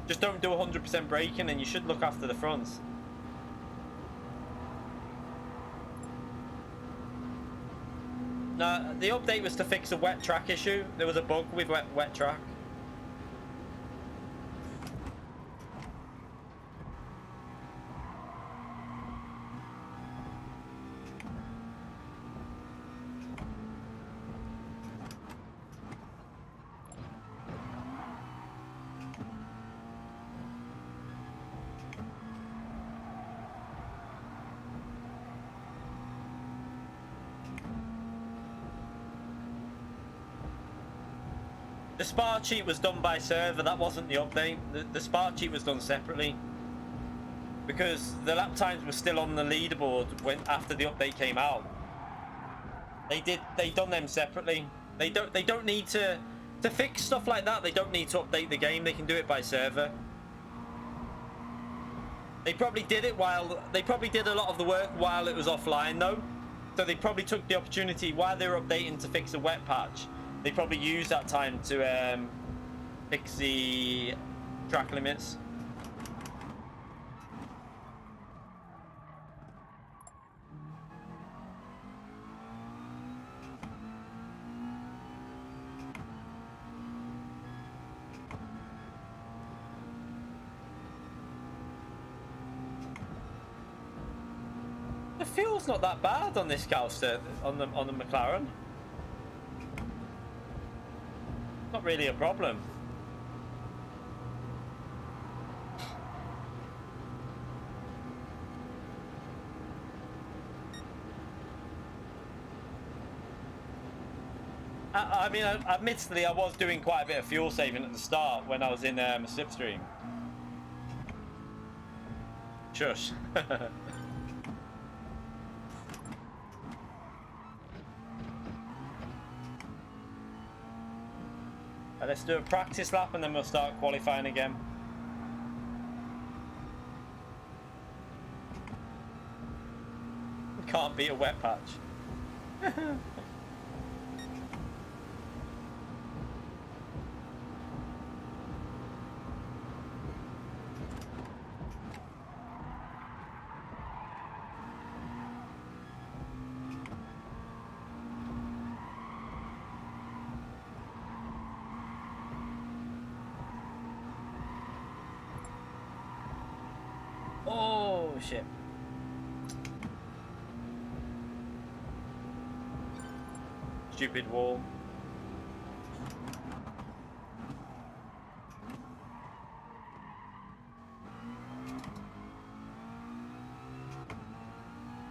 A: Just don't do 100% braking and you should look after the fronts. No, the update was to fix a wet track issue. There was a bug with wet track. The spark cheat was done by server, that wasn't the update. The spark cheat was done separately because the lap times were still on the leaderboard after the update came out. They done them separately. They don't need to fix stuff like that. They don't need to update the game. They can do it by server. They probably did it they probably did a lot of the work while it was offline though. So they probably took the opportunity while they were updating to fix a wet patch. They probably use that time to fix the track limits. The fuel's not that bad on this Calster, on the McLaren. Not really a problem. I mean, admittedly, I was doing quite a bit of fuel saving at the start when I was in a slipstream. Shush. Let's do a practice lap and then we'll start qualifying again. Can't beat a wet patch. Oh shit. Stupid wall.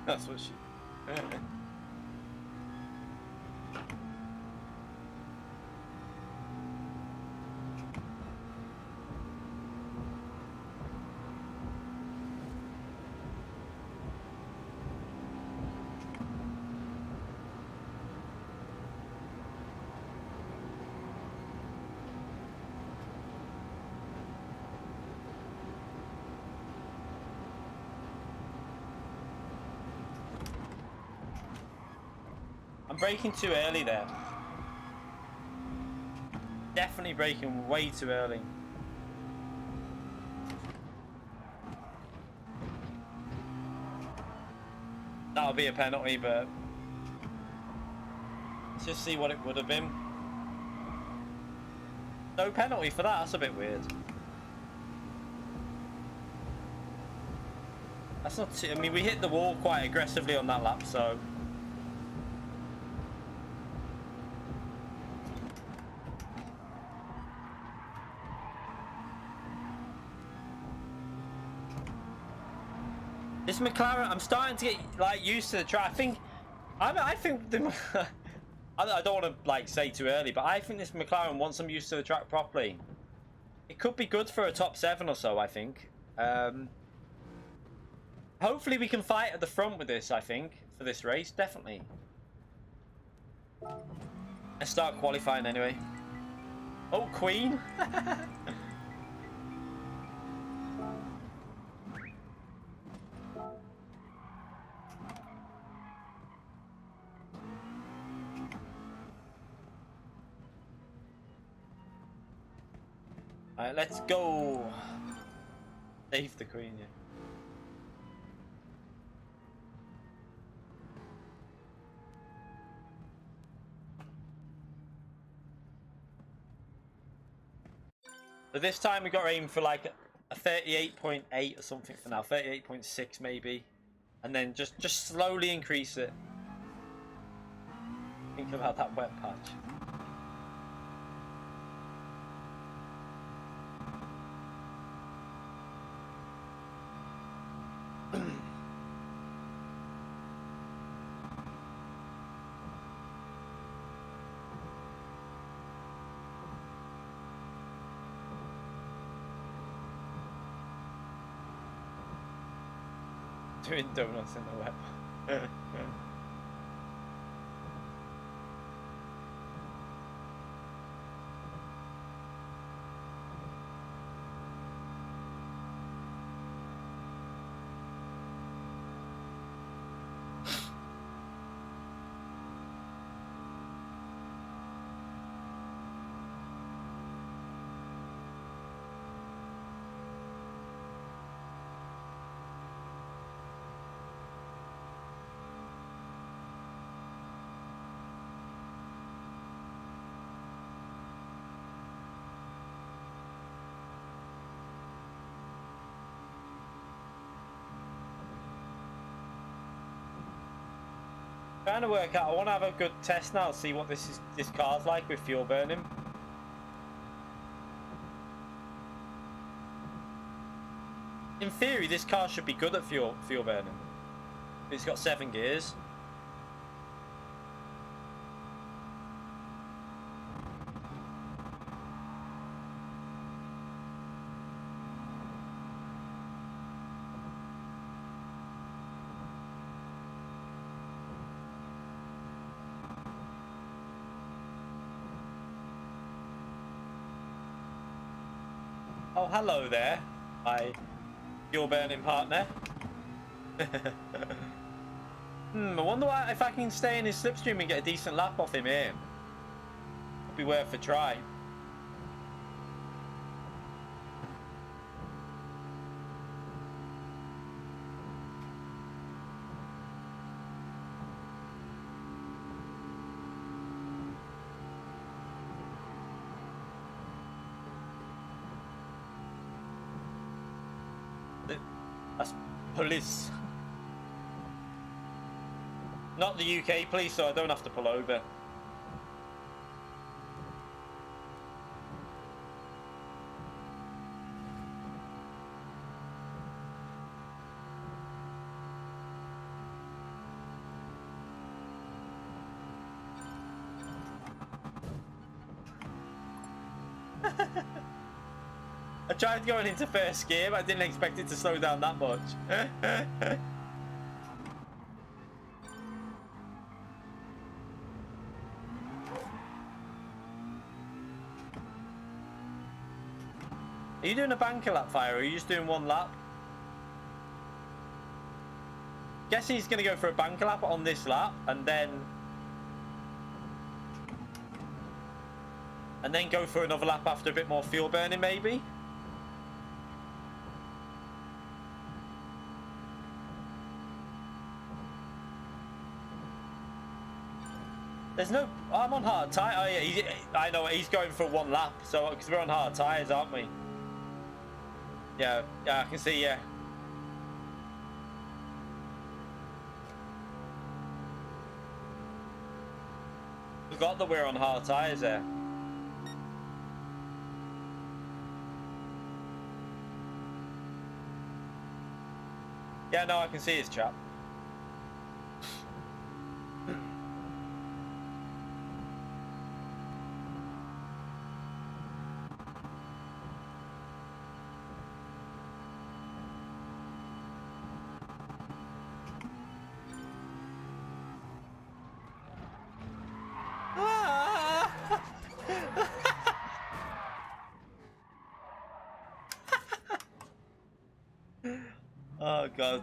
A: That's what she... I'm braking too early there. Definitely braking way too early. That'll be a penalty, but let's just see what it would have been. No penalty for that, that's a bit weird. That's not too, I mean, we hit the wall quite aggressively on that lap, so... This McLaren, I'm starting to get like used to the track. I think the I don't want to like say too early, but I think this McLaren, once I'm used to the track properly, It could be good for a top 7 or so, I think. Hopefully we can fight at the front with this, I think, for this race, definitely. Let's start qualifying anyway. Oh, Queen! Alright, let's go! Save the Queen, yeah. But this time we got to aim for like a 38.8 or something for now, 38.6 maybe, and then just slowly increase it. Think about that wet patch. Doing donuts in the web. Trying to work out. I want to have a good test now, see what this car's like with fuel burning. In theory, this car should be good at fuel burning. It's got 7 gears. Oh, hello there, my fuel burning partner. I wonder if I can stay in his slipstream and get a decent lap off him here. It'd be worth a try. That's police. Not the UK police, so I don't have to pull over. I tried going into first gear, but I didn't expect it to slow down that much. Are you doing a banker lap, Fire, or are you just doing 1 lap? Guessing he's going to go for a banker lap on this lap, and then go for another lap after a bit more fuel burning, maybe? There's no... I'm on hard tyre. Oh, yeah, I know. He's going for 1 lap, so because we're on hard tyres, aren't we? Yeah, I can see, yeah. Forgot that we're on hard tyres there. Yeah, no, I can see his chap. god.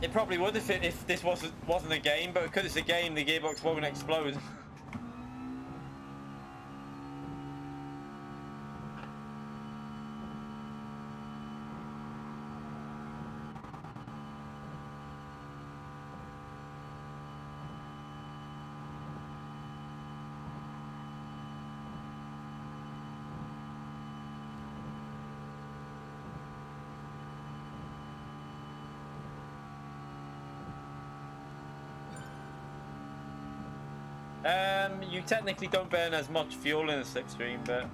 A: It probably would if this wasn't a game, but because it's a game, the gearbox won't explode. You technically don't burn as much fuel in a slipstream, but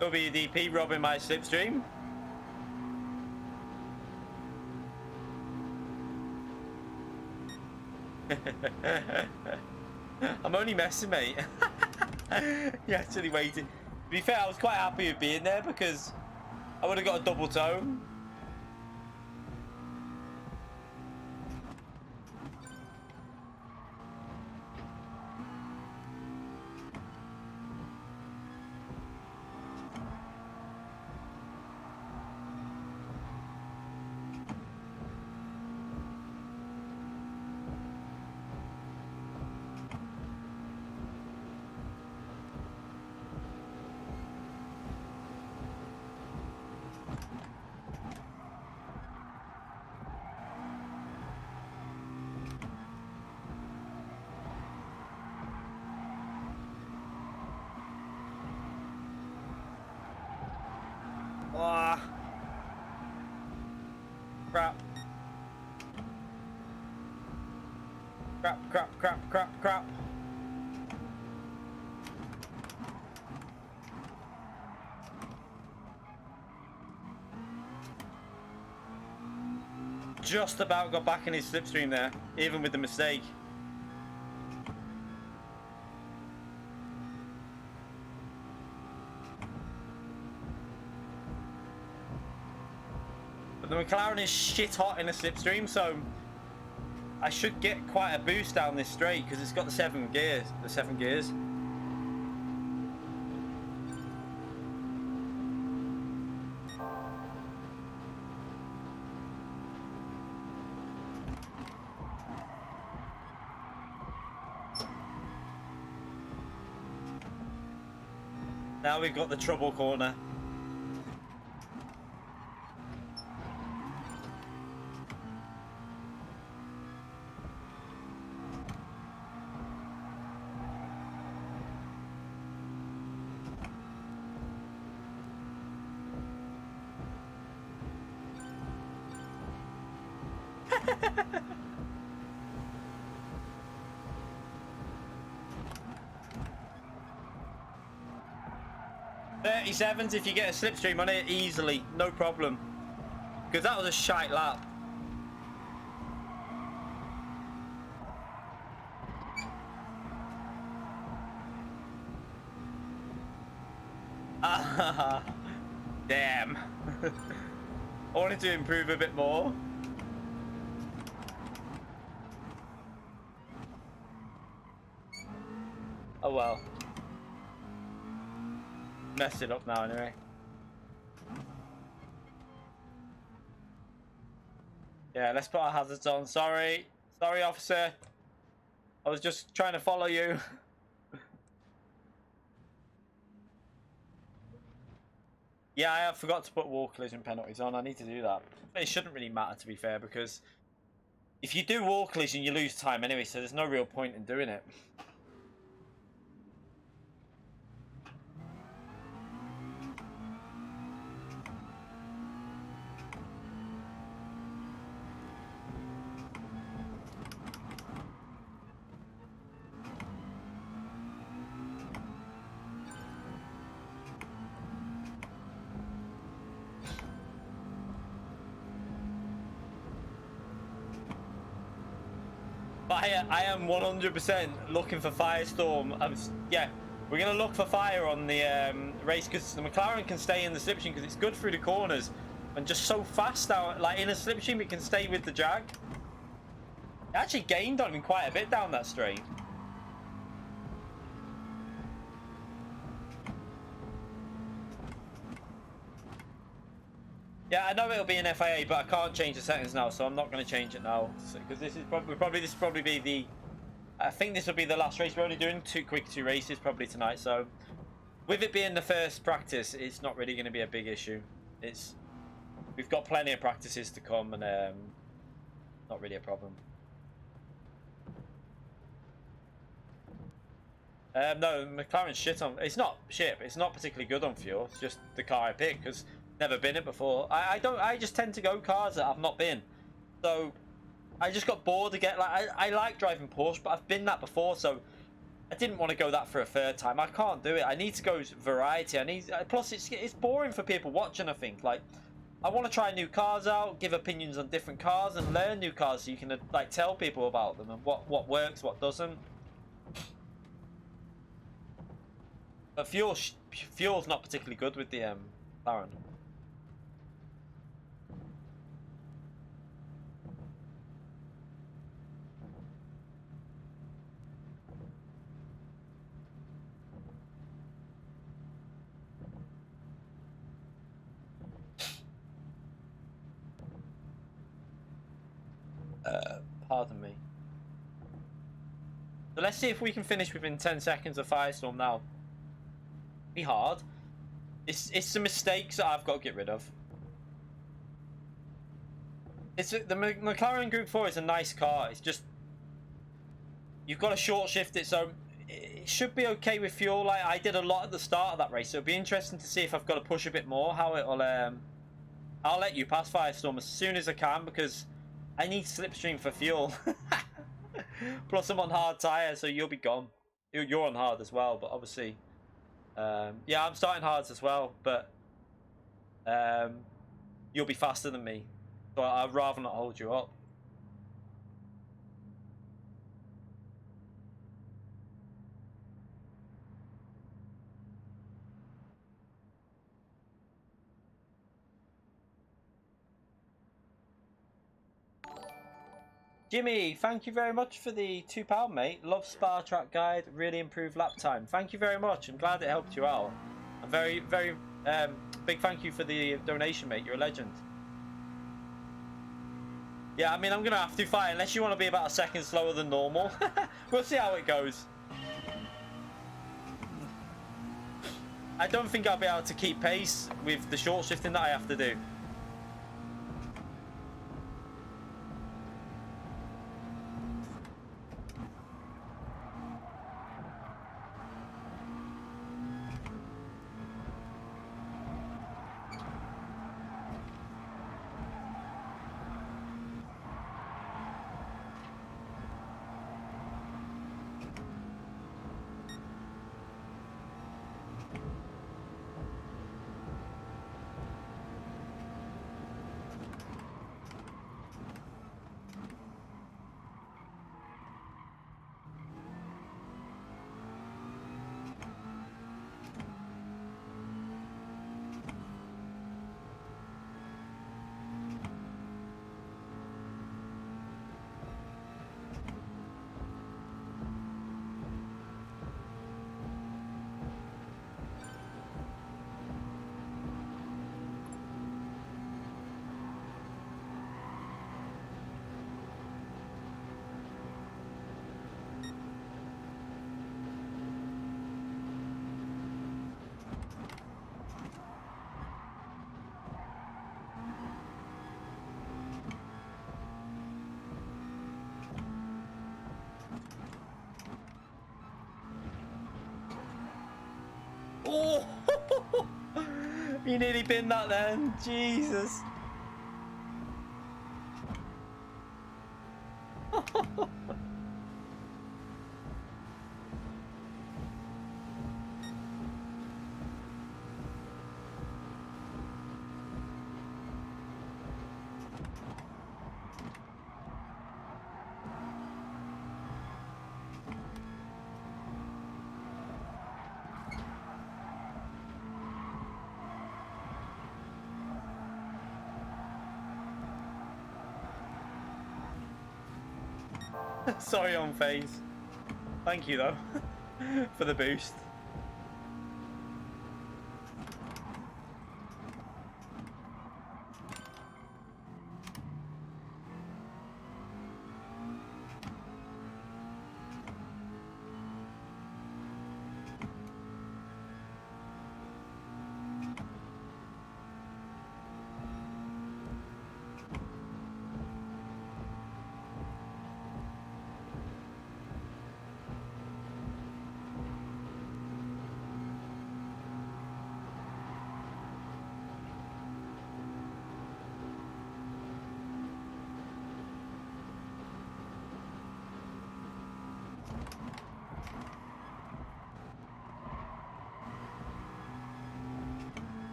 A: WDP robbing my slipstream. I'm only messing, mate. You actually waited. To be fair, I was quite happy with being there because I would have got a double tone. Ah, crap. Crap. Just about got back in his slipstream there, even with the mistake. But the McLaren is shit hot in a slipstream, so I should get quite a boost down this straight because it's got the 7 gears. Now we've got the trouble corner. .37s if you get a slipstream on it easily, no problem. Because that was a shite lap. Ah, damn. I wanted to improve a bit more. Oh well. Messed it up now anyway. Yeah, let's put our hazards on. Sorry, officer. I was just trying to follow you. Yeah, I forgot to put wall collision penalties on. I need to do that. It shouldn't really matter, to be fair, because if you do wall collision, you lose time anyway, so there's no real point in doing it. But I am 100% looking for Firestorm. Yeah, we're going to look for fire on the race because the McLaren can stay in the slipstream because it's good through the corners and just so fast out. Like in a slipstream, it can stay with the Jag. It actually gained on him quite a bit down that straight. Yeah, I know it'll be an FIA, but I can't change the settings now, so I'm not going to change it now because this is probably be the. I think this will be the last race. We're only doing two races probably tonight, so with it being the first practice, it's not really going to be a big issue. We've got plenty of practices to come, and not really a problem. No, McLaren's shit on. It's not shit. It's not particularly good on fuel. It's just the car I picked because never been it before. I just tend to go cars that I've not been. So I just got bored again. Like I like driving Porsche, but I've been that before, so I didn't want to go that for a third time. I can't do it. I need to go variety. Plus it's boring for people watching. I think like I want to try new cars out, give opinions on different cars, and learn new cars so you can like tell people about them and what works, what doesn't. But fuel's not particularly good with the McLaren. Pardon me. So let's see if we can finish within 10 seconds of Firestorm now. Be hard. It's some mistakes that I've got to get rid of. The McLaren Group 4 is a nice car. It's just you've got to short shift it, so it should be okay with fuel. Like I did a lot at the start of that race, so it'll be interesting to see if I've got to push a bit more. How it'll I'll let you pass Firestorm as soon as I can because I need slipstream for fuel. Plus I'm on hard tyre, so you'll be gone. You're on hard as well, but obviously yeah, I'm starting hards as well, but you'll be faster than me, so I'd rather not hold you up. Jimmy, thank you very much for the £2, mate. Love Spa Track Guide, really improved lap time. Thank you very much. I'm glad it helped you out. A very big thank you for the donation, mate. You're a legend. Yeah, I mean, I'm gonna have to fight unless you want to be about a second slower than normal. We'll see how it goes. I don't think I'll be able to keep pace with the short shifting that I have to do. Oh! You nearly binned that then. Jesus. Sorry on phase. Thank you though for the boost.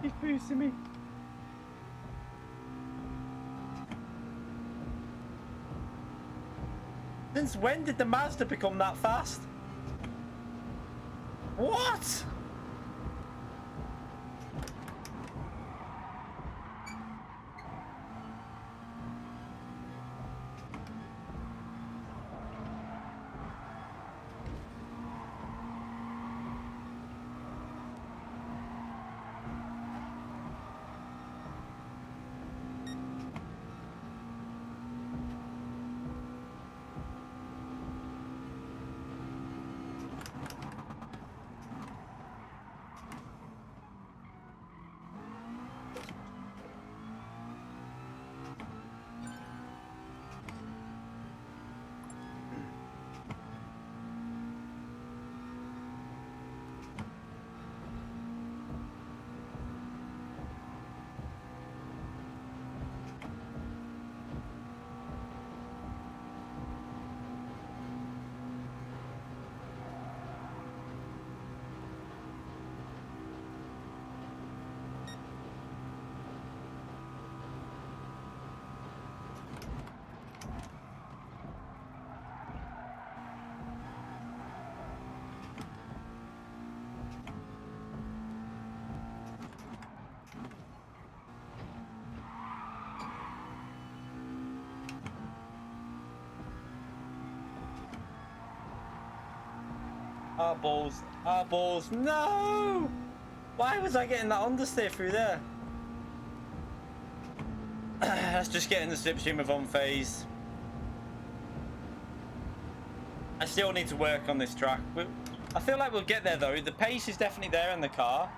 A: He's boosting me. Since when did the Mazda become that fast? What? Our balls, no! Why was I getting that understeer through there? Let's just get in the slipstream of on phase. I still need to work on this track. I feel like we'll get there though. The pace is definitely there in the car.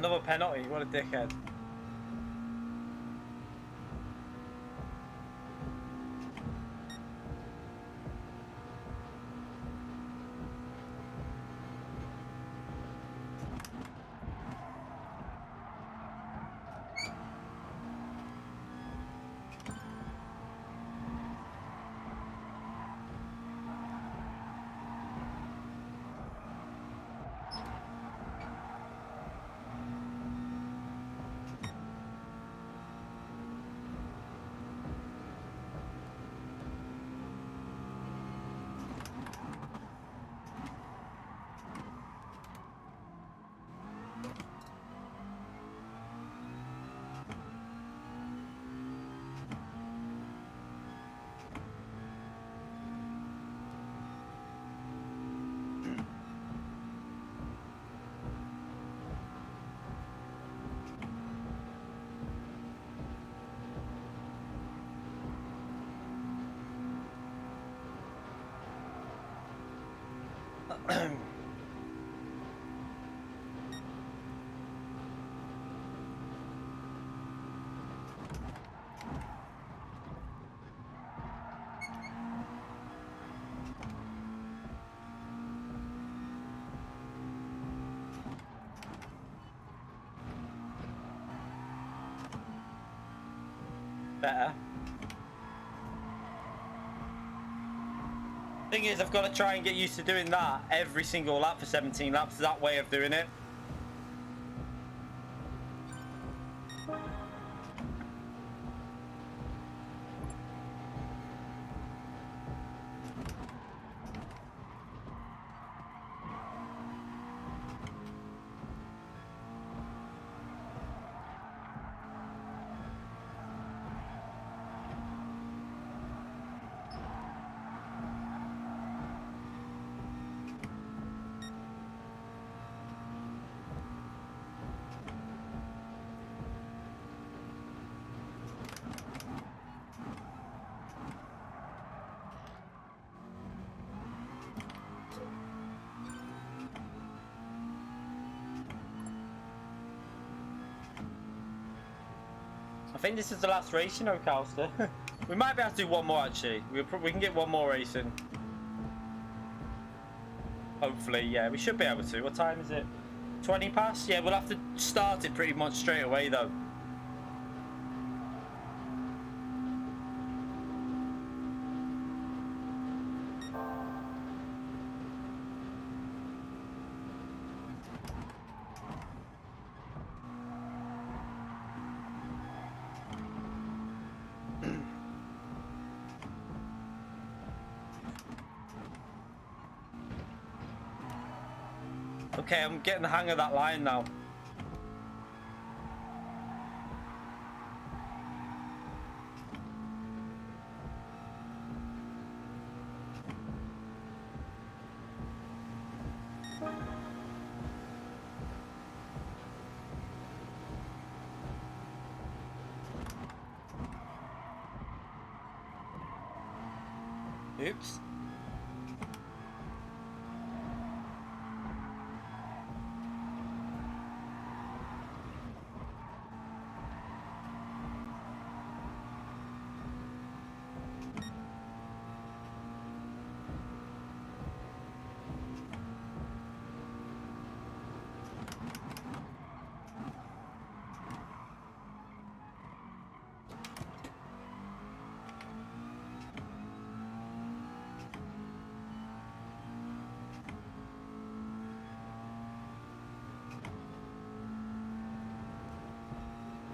A: another penalty. What a dickhead. Better. Thing is, I've got to try and get used to doing that every single lap for 17 laps. That way of doing it. I think this is the last race, you know, Calster. We might be able to do one more, actually. We can get one more race in. Hopefully, yeah, we should be able to. What time is it? 20 past? Yeah, we'll have to start it pretty much straight away, though. Okay, I'm getting the hang of that line now. Oops.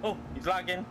A: Oh, he's lagging.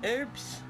A: Oops.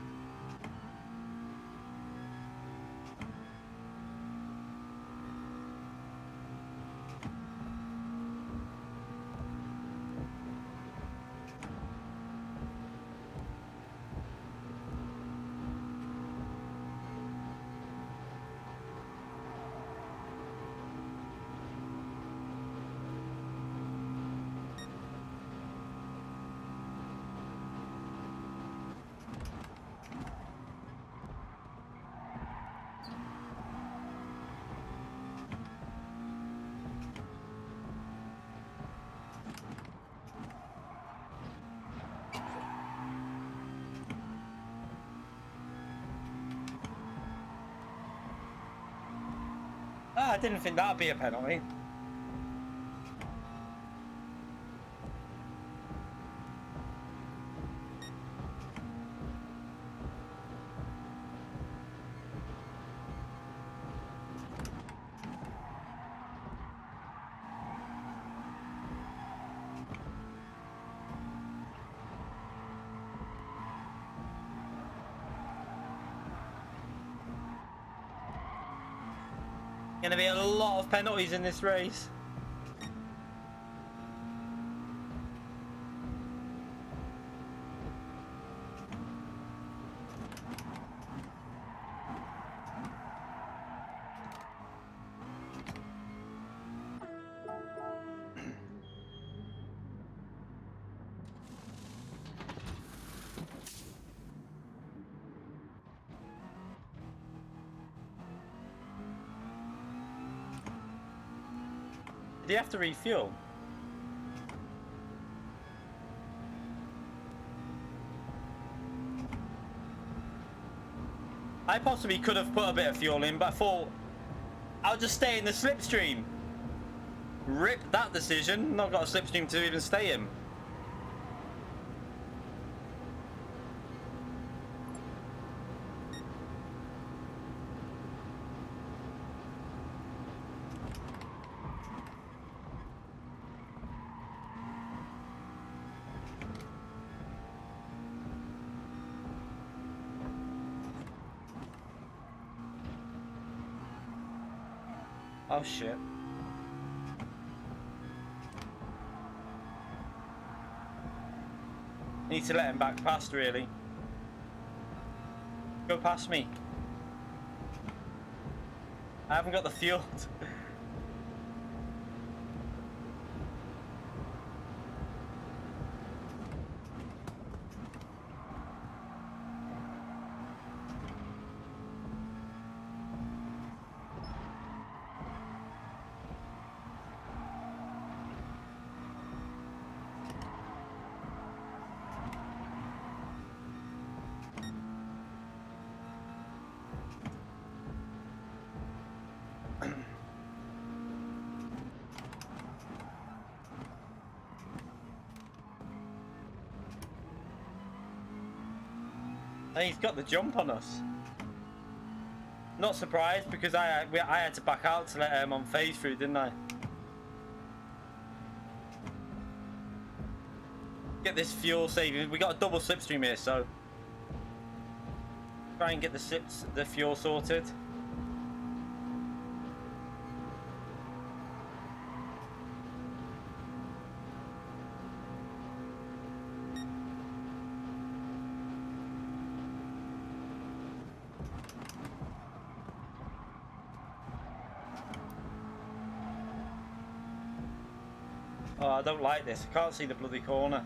A: Ah, I didn't think that'd be a penalty. Gonna be a lot of penalties in this race. Do you have to refuel? I possibly could have put a bit of fuel in, but I thought I'll just stay in the slipstream. Rip that decision. Not got a slipstream to even stay in. Oh shit. Need to let him back past, really. Go past me. I haven't got the fuel. And he's got the jump on us. Not surprised because I had to back out to let him on phase through, didn't I? Get this fuel saving. We got a double slipstream here, so try and get the fuel sorted. Oh, I don't like this. I can't see the bloody corner.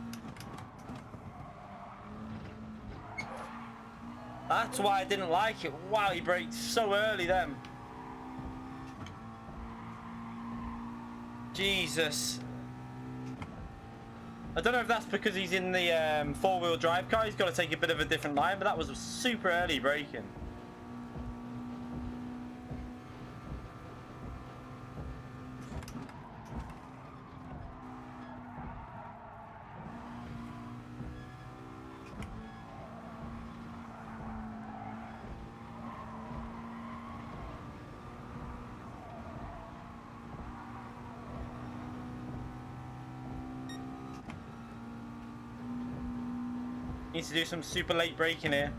A: That's why I didn't like it. Wow, he braked so early then. Jesus. I don't know if that's because he's in the four-wheel drive car. He's got to take a bit of a different line, but that was super early braking. Needs to do some super late braking here.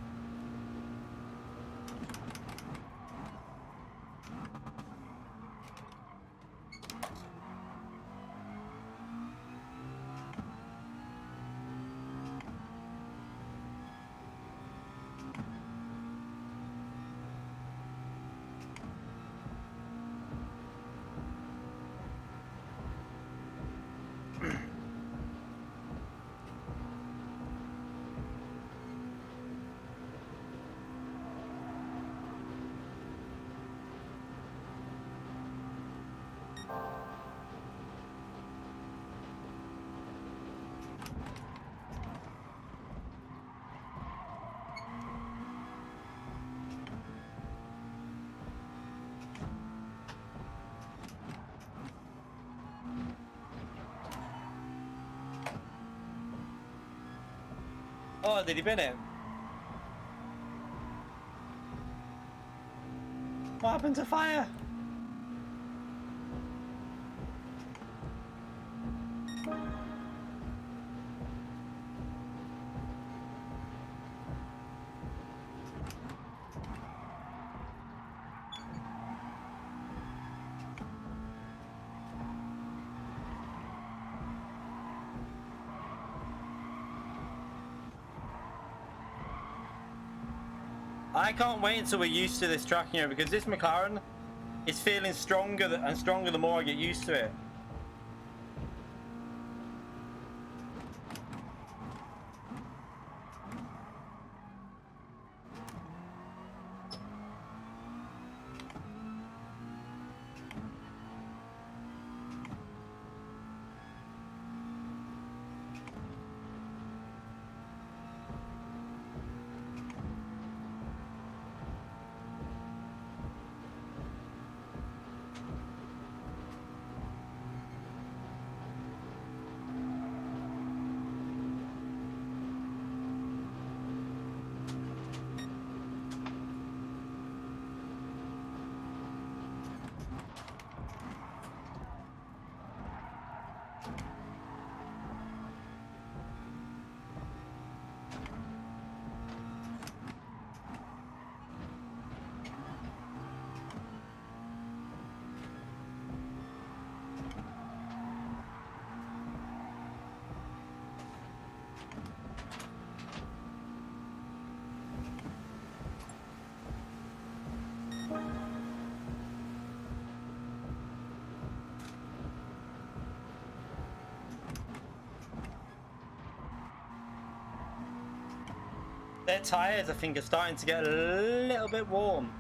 A: Oh, did he bin it? What happened to fire? I can't wait until we're used to this tracking here, because this McLaren is feeling stronger and stronger the more I get used to it. Their tyres, I think, are starting to get a little bit warm.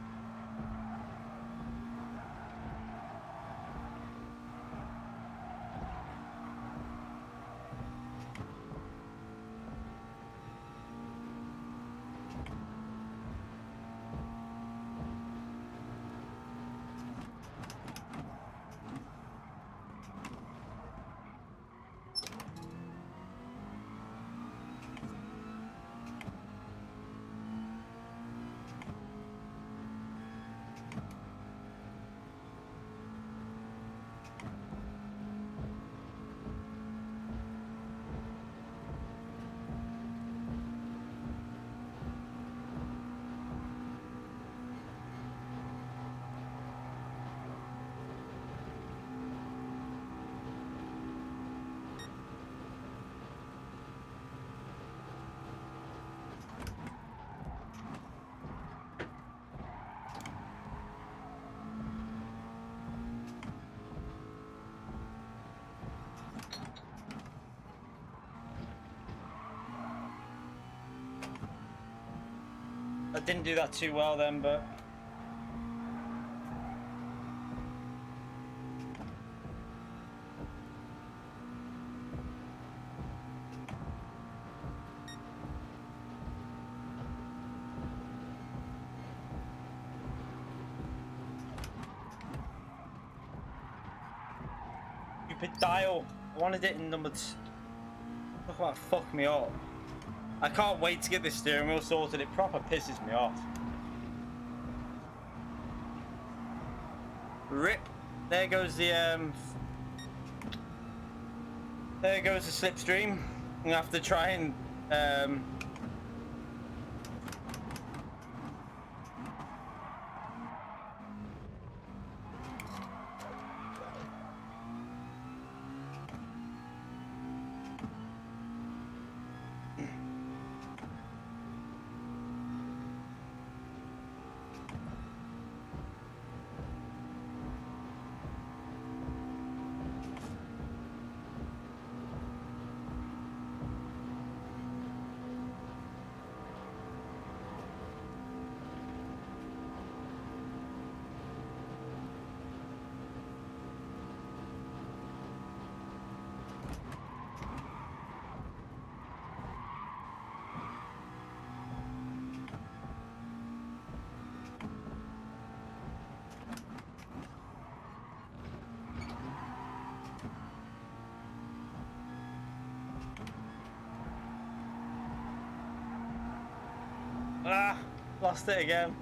A: I didn't do that too well then, but stupid dial. I wanted it in number 2. Look what fucked me up. I can't wait to get this steering wheel sorted. It proper pisses me off. Rip. There goes the slipstream. I'm gonna have to try and Ah, lost it again.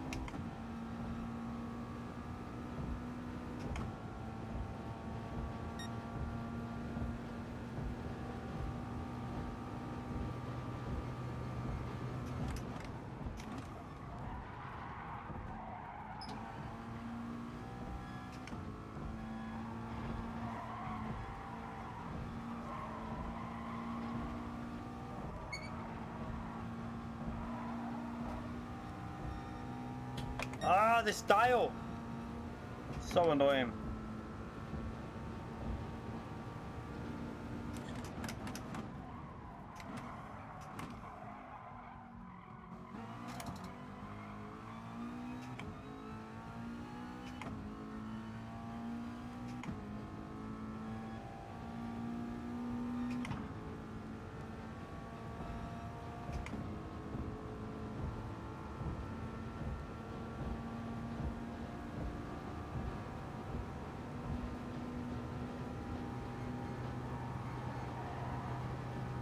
A: Ah, this dial. So annoying.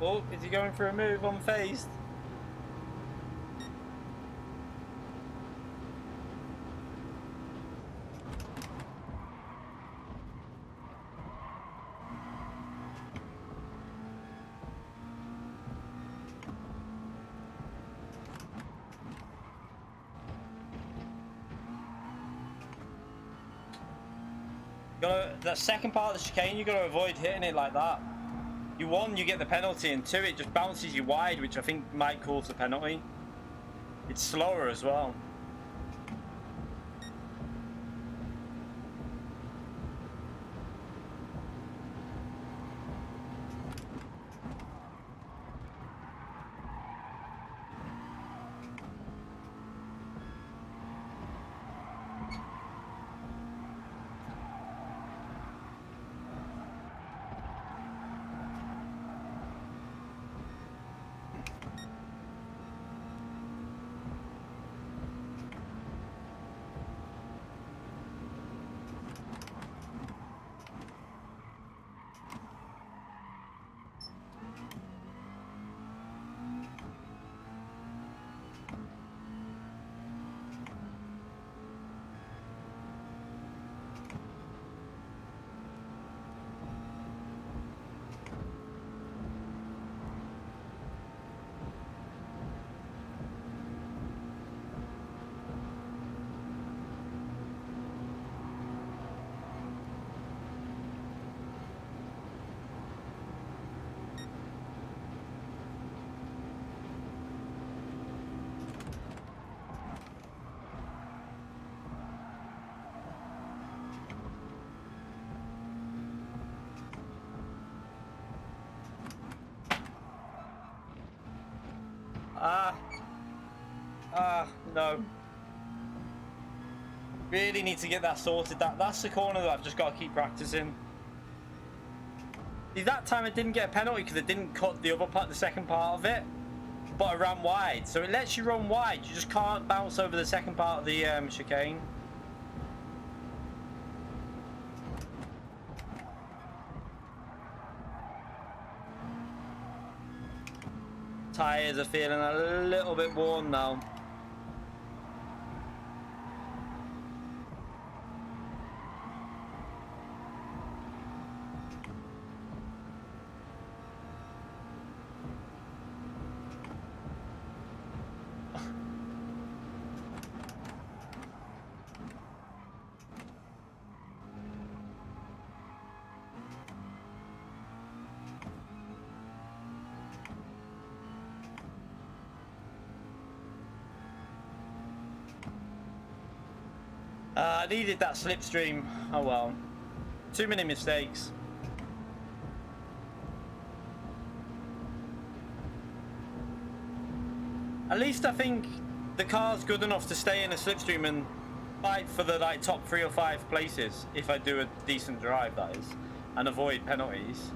A: Oh, is he going for a move unfazed? That second part of the chicane, you got to avoid hitting it like that. One, you get the penalty, and two, it just bounces you wide, which I think might cause the penalty. It's slower as well. No. Really need to get that sorted. That's the corner that I've just got to keep practicing. See, that time I didn't get a penalty because I didn't cut the other part, the second part of it, but I ran wide. So it lets you run wide. You just can't bounce over the second part of the chicane. Tires are feeling a little bit worn now. I needed that slipstream. Oh well. Too many mistakes. At least I think the car's good enough to stay in a slipstream and fight for the top 3 or 5 places if I do a decent drive, that is, and avoid penalties.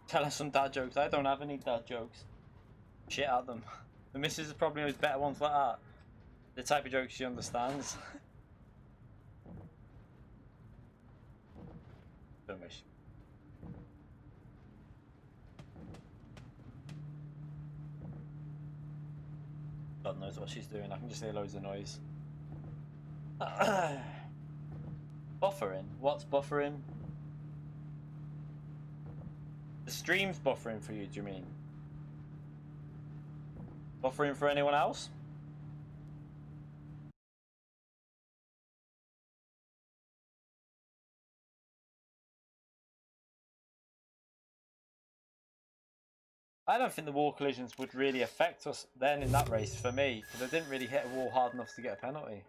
A: Tell us some dad jokes. I don't have any dad jokes. Shit at them. The missus is probably knows better ones like that. The type of jokes she understands. Don't wish. God knows what she's doing. I can just hear loads of noise. Buffering? What's buffering? The stream's buffering for you, do you mean? Buffering for anyone else? I don't think the wall collisions would really affect us then in that race for me, because I didn't really hit a wall hard enough to get a penalty.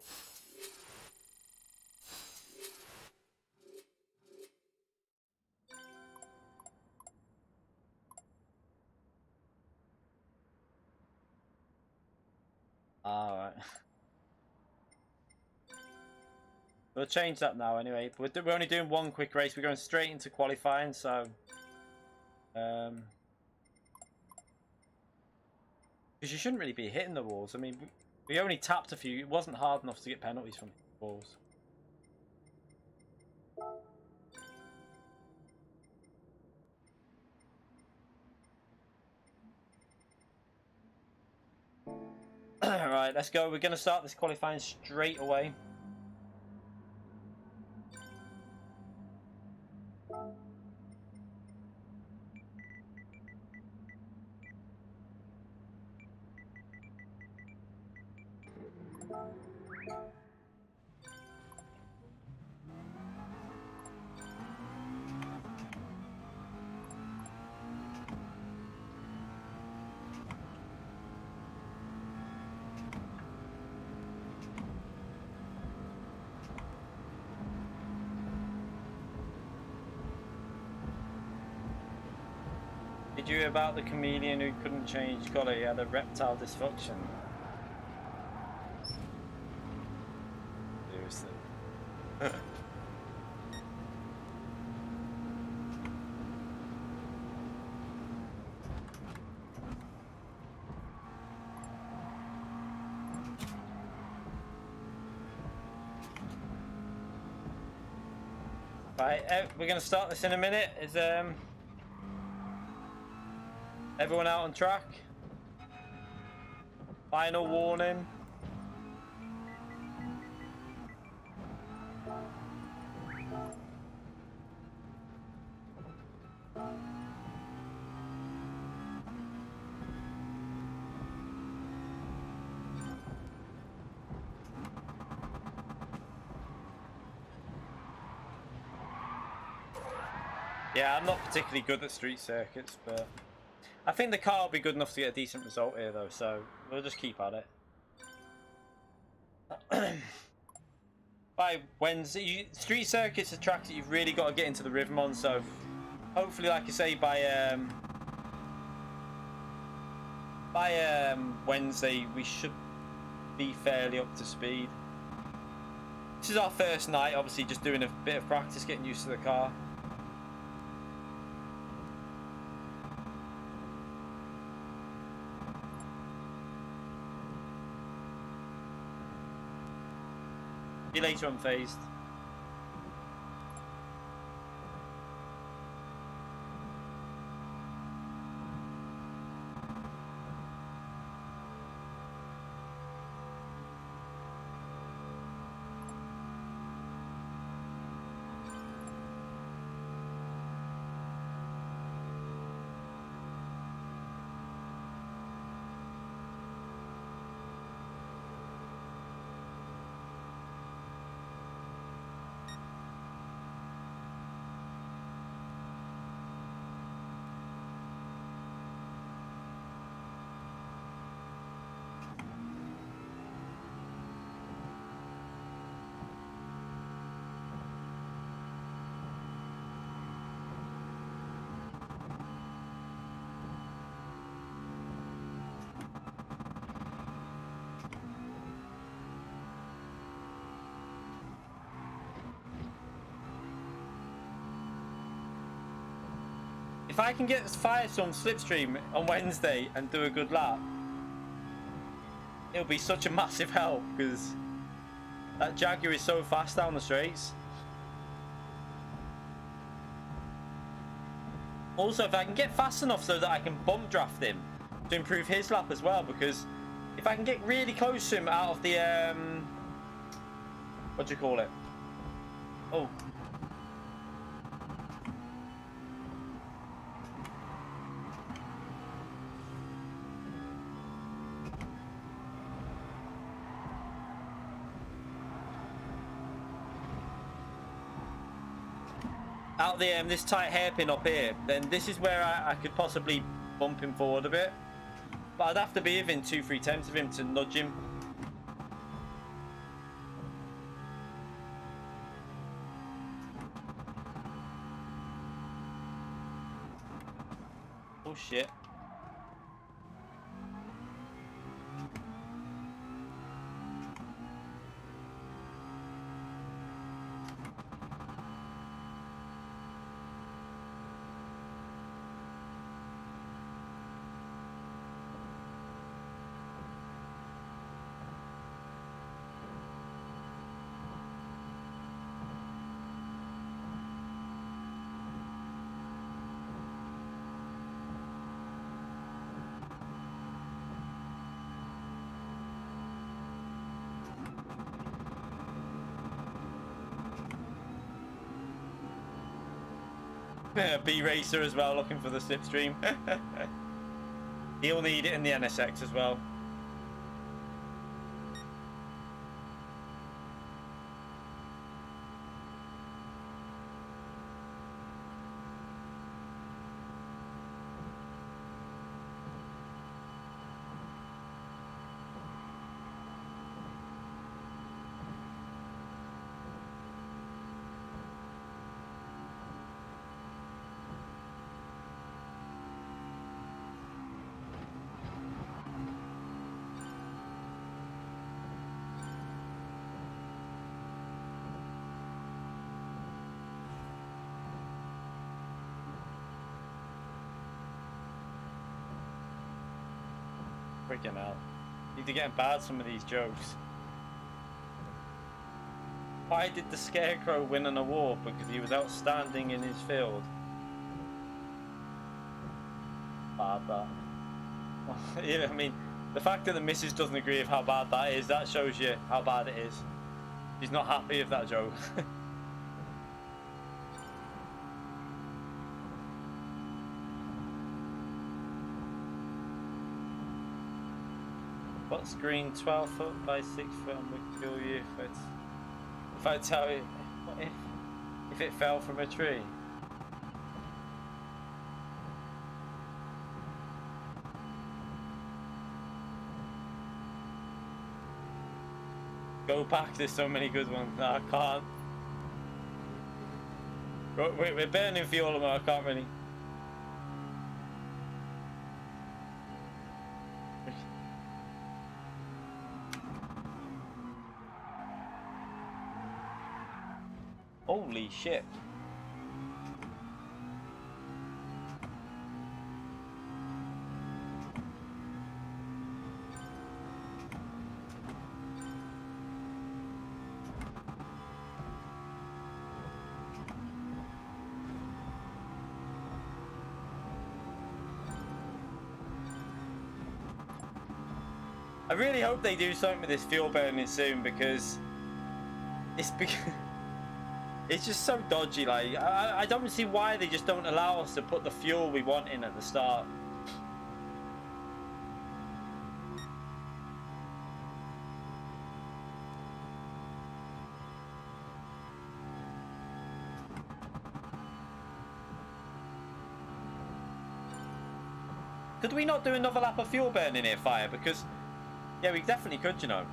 A: Alright. We'll change that now anyway. We're only doing one quick race. We're going straight into qualifying, so... Because you shouldn't really be hitting the walls. I mean, we only tapped a few. It wasn't hard enough to get penalties from walls. Right, let's go. We're going to start this qualifying straight away. Did you hear about the chameleon who couldn't change colour? He had a reptile dysfunction. Seriously. Right, we're going to start this in a minute. Is everyone out on track? Final warning. Yeah, I'm not particularly good at street circuits, but I think the car will be good enough to get a decent result here, though, so we'll just keep at it. By Wednesday, street circuits are tracks that you've really got to get into the rhythm on, so hopefully, like I say, by Wednesday, we should be fairly up to speed. This is our first night, obviously, just doing a bit of practice, getting used to the car. See you later, Unfazed. if I can get Firestorm Slipstream on Wednesday and do a good lap, it'll be such a massive help because that Jaguar is so fast down the straights. Also, if I can get fast enough so that I can bump draft him to improve his lap as well, because if I can get really close to him out of the what do you call it? Oh. Out the this tight hairpin up here, then this is where I could possibly bump him forward a bit. But I'd have to be within 2-3 tenths of him to nudge him. Oh shit. B Racer as well, looking for the slipstream. He'll need it in the NSX as well. Freaking hell. Need to get bad some of these jokes. Why did the Scarecrow win an award? Because he was outstanding in his field. Bad that. Yeah, I mean, the fact that the missus doesn't agree with how bad that is, that shows you how bad it is. She's not happy with that joke. What screen 12 foot by 6 foot and would kill you if I tell you what if it fell from a tree? Go back, there's so many good ones. No, I can't. We're burning fuel, I can't really. Holy shit. I really hope they do something with this fuel burning soon, because it's just so dodgy. Like, I don't see why they just don't allow us to put the fuel we want in at the start. Could we not do another lap of fuel burning here, Fire? Because, yeah, we definitely could, you know.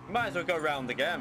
A: Might as well go round again.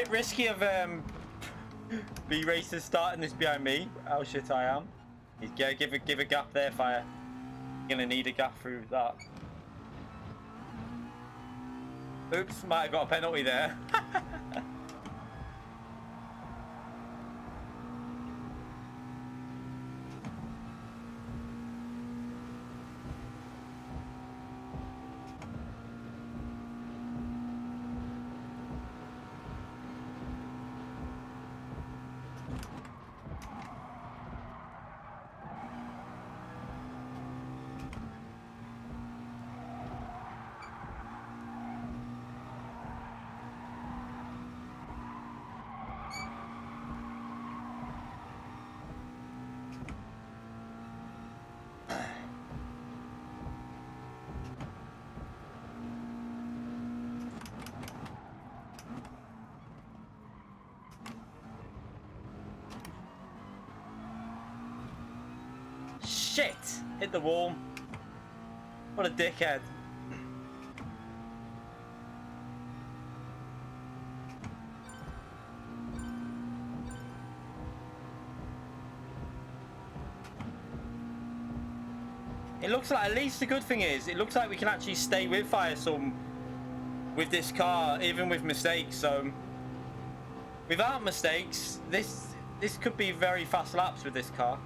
A: bit risky of B racers starting this behind me. How shit I am. Yeah, give a gap there, Fire. You're gonna need a gap through that. Oops, might have got a penalty there. Shit! Hit the wall. What a dickhead. It looks like, at least the good thing is, it looks like we can actually stay with Firestorm with this car, even with mistakes. So, without mistakes, this could be very fast laps with this car.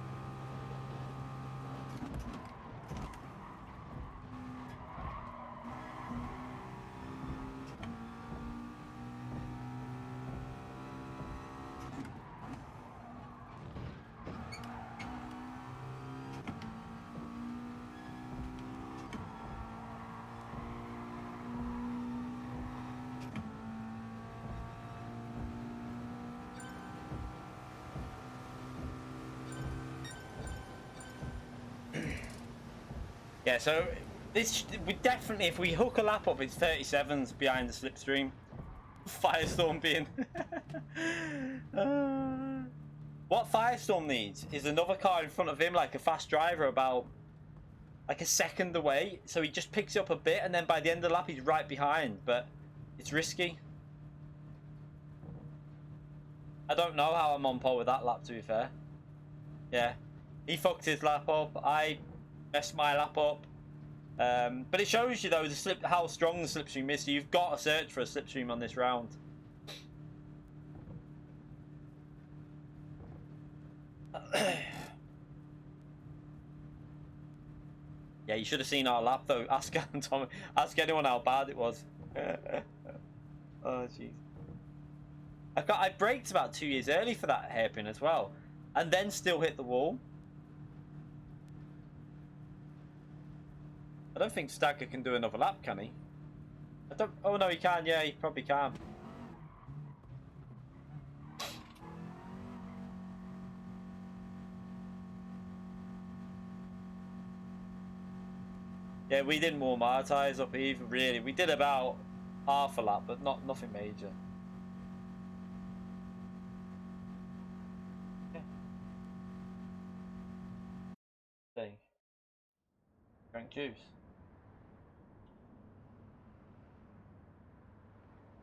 A: Yeah, so this we definitely, if we hook a lap up, it's 37s behind the slipstream. Firestorm being what Firestorm needs is another car in front of him, like a fast driver about like a second away, so he just picks it up a bit, and then by the end of the lap he's right behind. But it's risky. I don't know how I'm on pole with that lap, to be fair. Yeah, he fucked his lap up, I messed my lap up. But it shows you though how strong the slipstream is. So you've got to search for a slipstream on this round. Yeah, you should have seen our lap though. Ask anyone how bad it was. Oh jeez. I braked about 2 years early for that hairpin as well, and then still hit the wall. I don't think Stagger can do another lap, can he? I don't. Oh no, he can. Yeah, he probably can. Yeah, we didn't warm our tyres up either. Really, we did about half a lap, but nothing major. Yeah. Dang. Drink juice.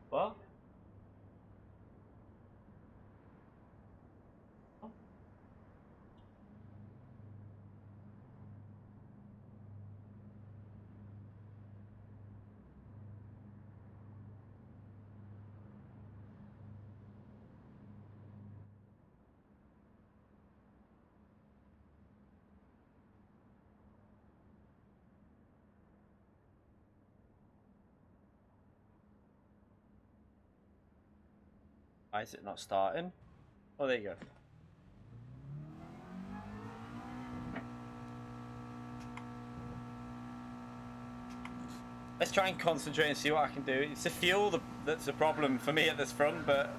A: What? Oh. Why is it not starting? Oh, there you go. Let's try and concentrate and see what I can do. It's the fuel that's a problem for me at this front, but...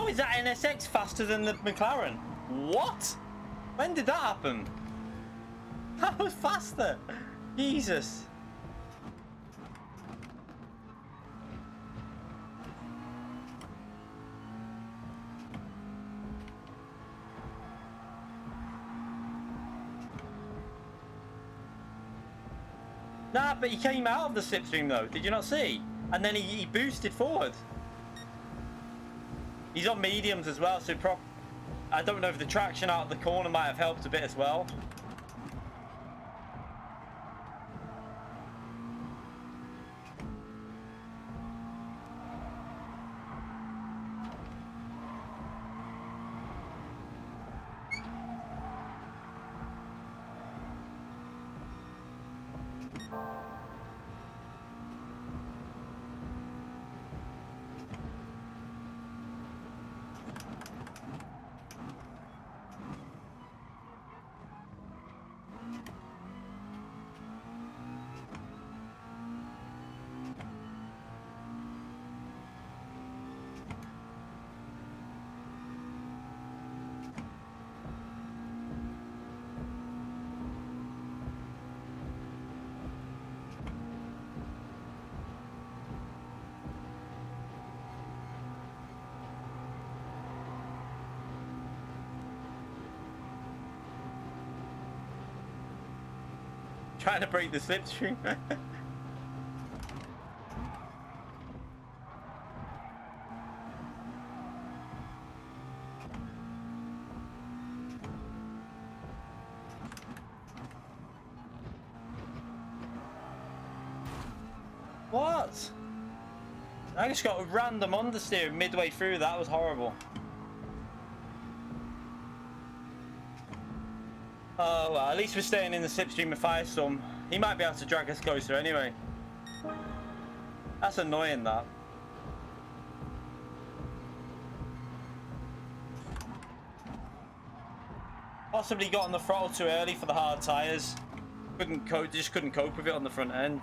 A: How is that NSX faster than the McLaren? What? When did that happen? That was faster. Jesus. Nah, but he came out of the slipstream though. Did you not see? And then he boosted forward. He's on mediums as well, so I don't know if the traction out of the corner might have helped a bit as well. Trying to break the slipstream. What? I just got a random understeer midway through. That was horrible. Oh, well, at least we're staying in the slipstream of Firestorm. He might be able to drag us closer anyway. That's annoying, that. Possibly got on the throttle too early for the hard tyres. Just couldn't cope with it on the front end.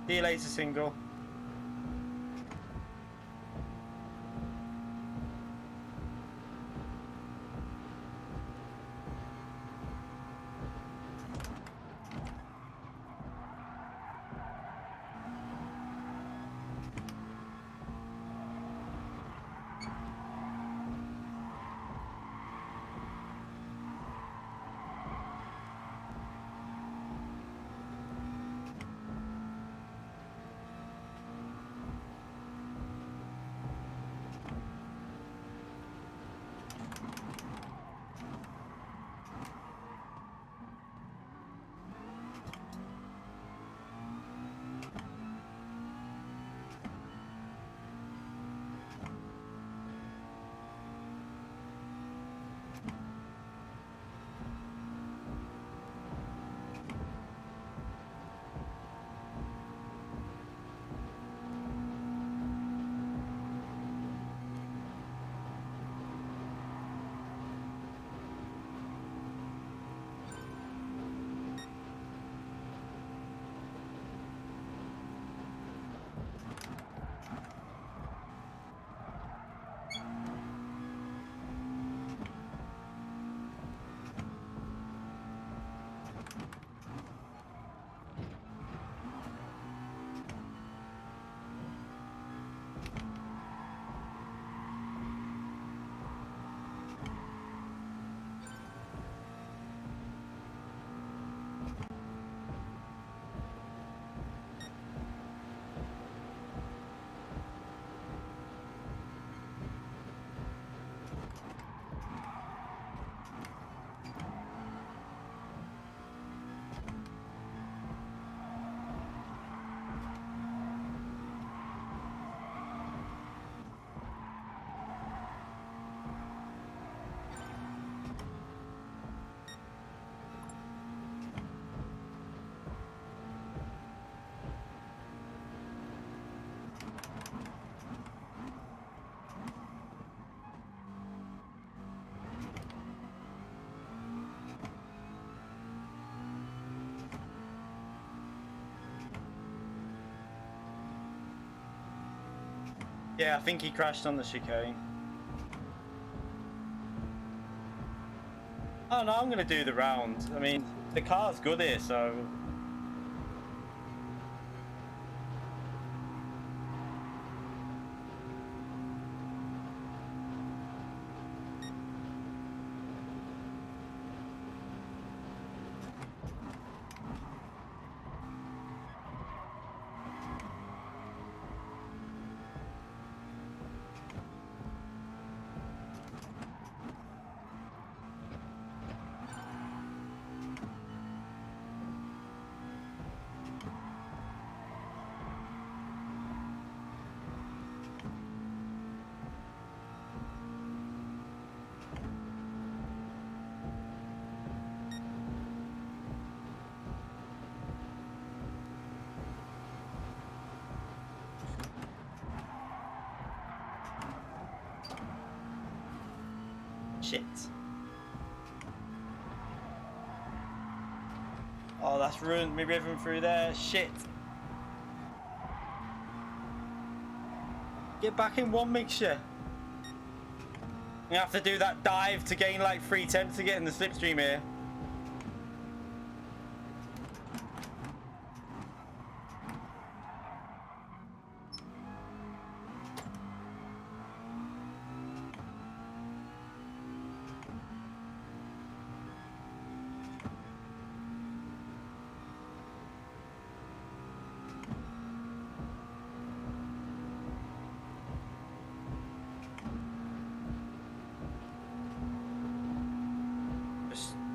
A: See you later, single. Yeah, I think he crashed on the chicane. Oh no, I'm gonna do the round. I mean, the car's good here, so... Shit. Oh, that's ruined me rhythm through there. Shit. Get back in one mixture. You have to do that dive to gain like 3/10 to get in the slipstream here.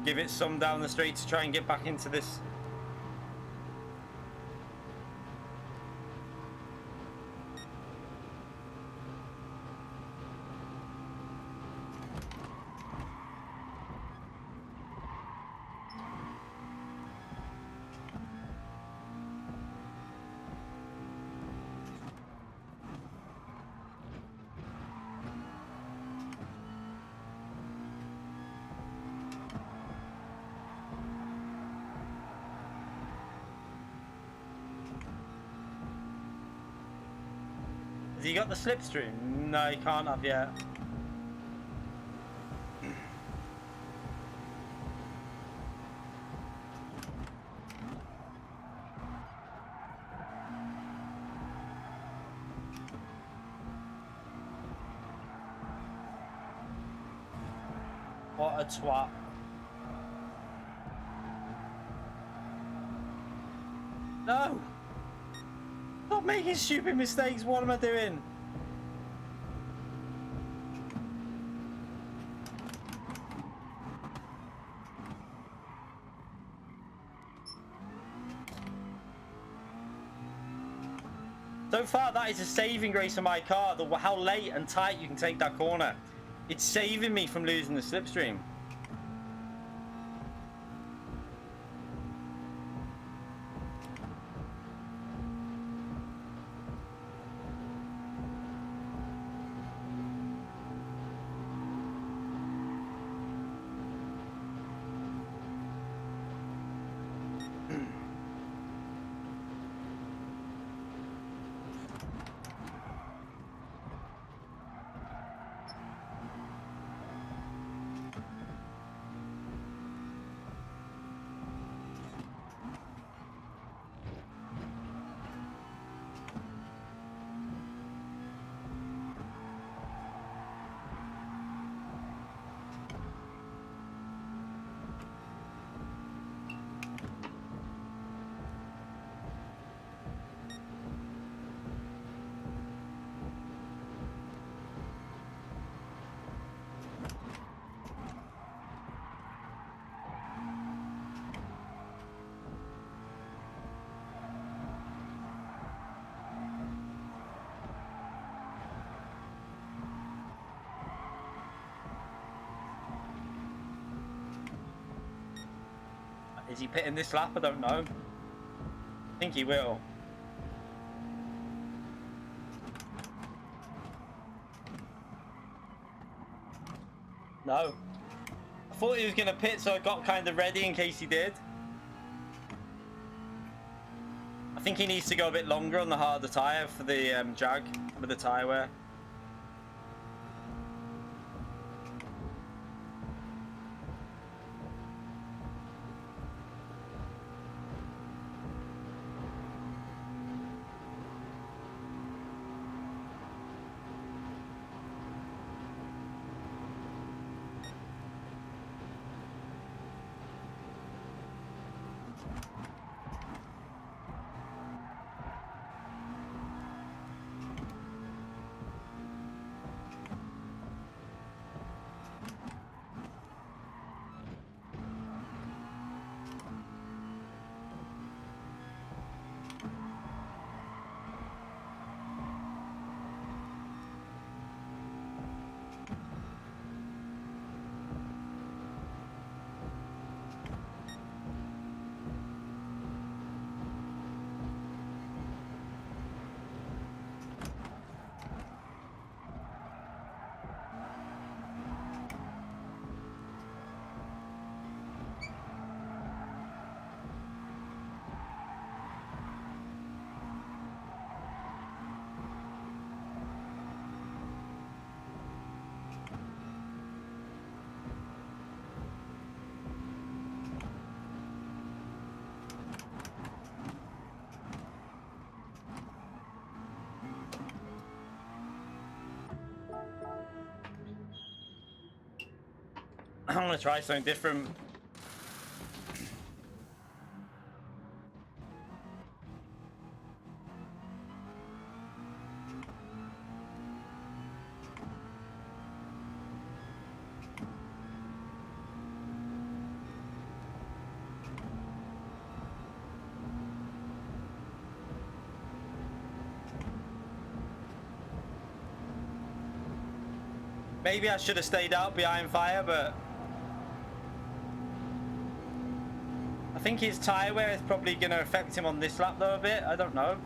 A: Give it some down the straight to try and get back into this. Has he got the slipstream? No, he can't have yet. What a twat. No! Stop making stupid mistakes, what am I doing? So far, that is a saving grace of my car, how late and tight you can take that corner. It's saving me from losing the slipstream. Is he pitting this lap? I don't know. I think he will. No. I thought he was going to pit, so I got kind of ready in case he did. I think he needs to go a bit longer on the harder tyre for the Jag with the tyre wear. I'm gonna try something different. Maybe I should have stayed out behind fire, but I think his tyre wear is probably going to affect him on this lap though a bit. I don't know.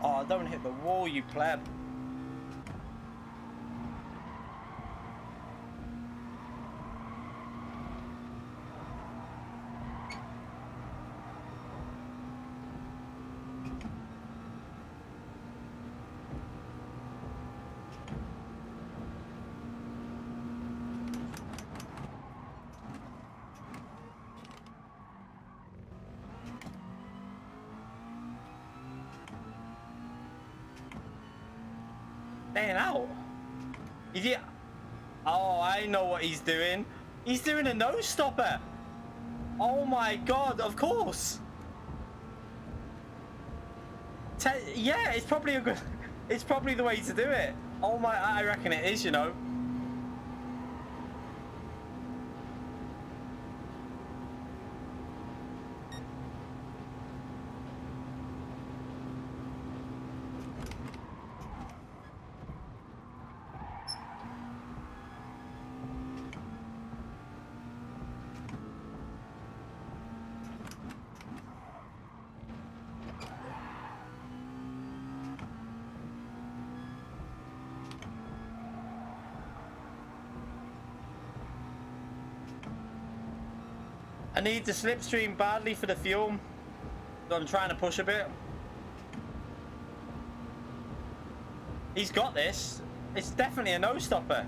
A: Oh, don't hit the wall, you pleb. Staying out. Is he? Oh, I know what he's doing. He's doing a nose stopper. Oh my god! Of course. Yeah, it's probably a good. It's probably the way to do it. Oh my! I reckon it is. You know. I need the slipstream badly for the fuel, so I'm trying to push a bit. He's got this. It's definitely a nose stopper.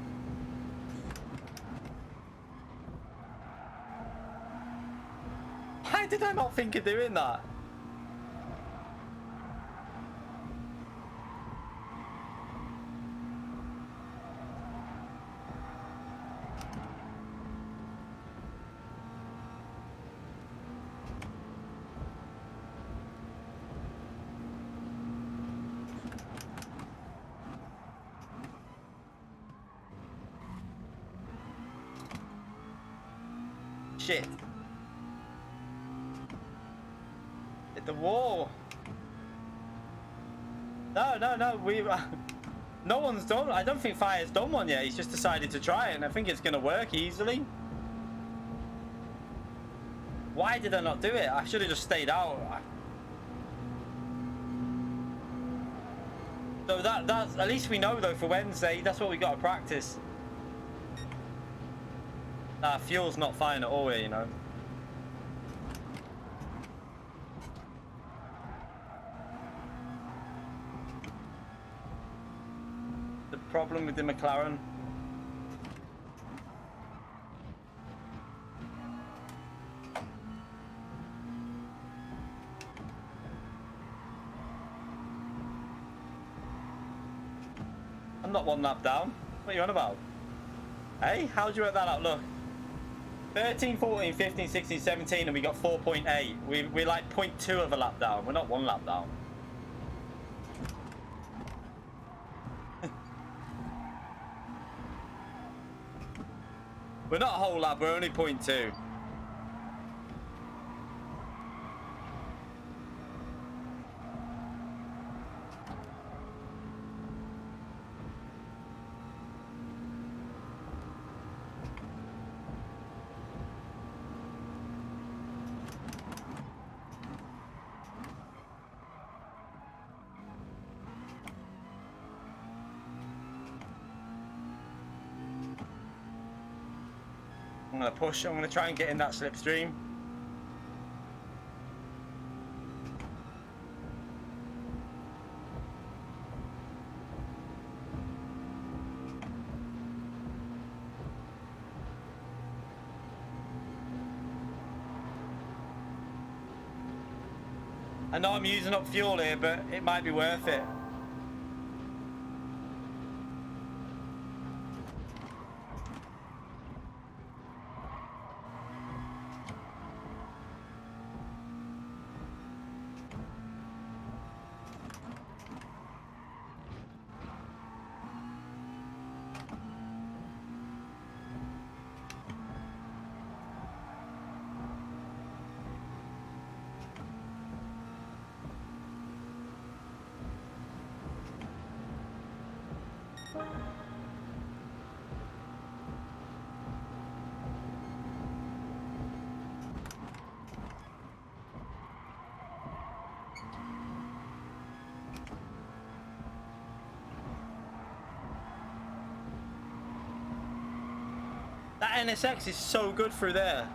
A: Why did I not think of doing that? Shit. Hit the wall. No, no one's done. I don't think Fire's done one yet. He's just decided to try it, and I think it's gonna work easily. Why did I not do it? I should have just stayed out. So that's at least we know though for Wednesday. That's what we got to practice. Nah, fuel's not fine at all here, you know. The problem with the McLaren. I'm not one lap down. What are you on about? Hey, how'd you work that out? Look. 13, 14, 15, 16, 17, and we got 4.8. We're like 0.2 of a lap down. We're not one lap down. We're not a whole lap, we're only 0.2. I'm going to push, I'm going to try and get in that slipstream. I know I'm using up fuel here, but it might be worth it. That NSX is so good through there.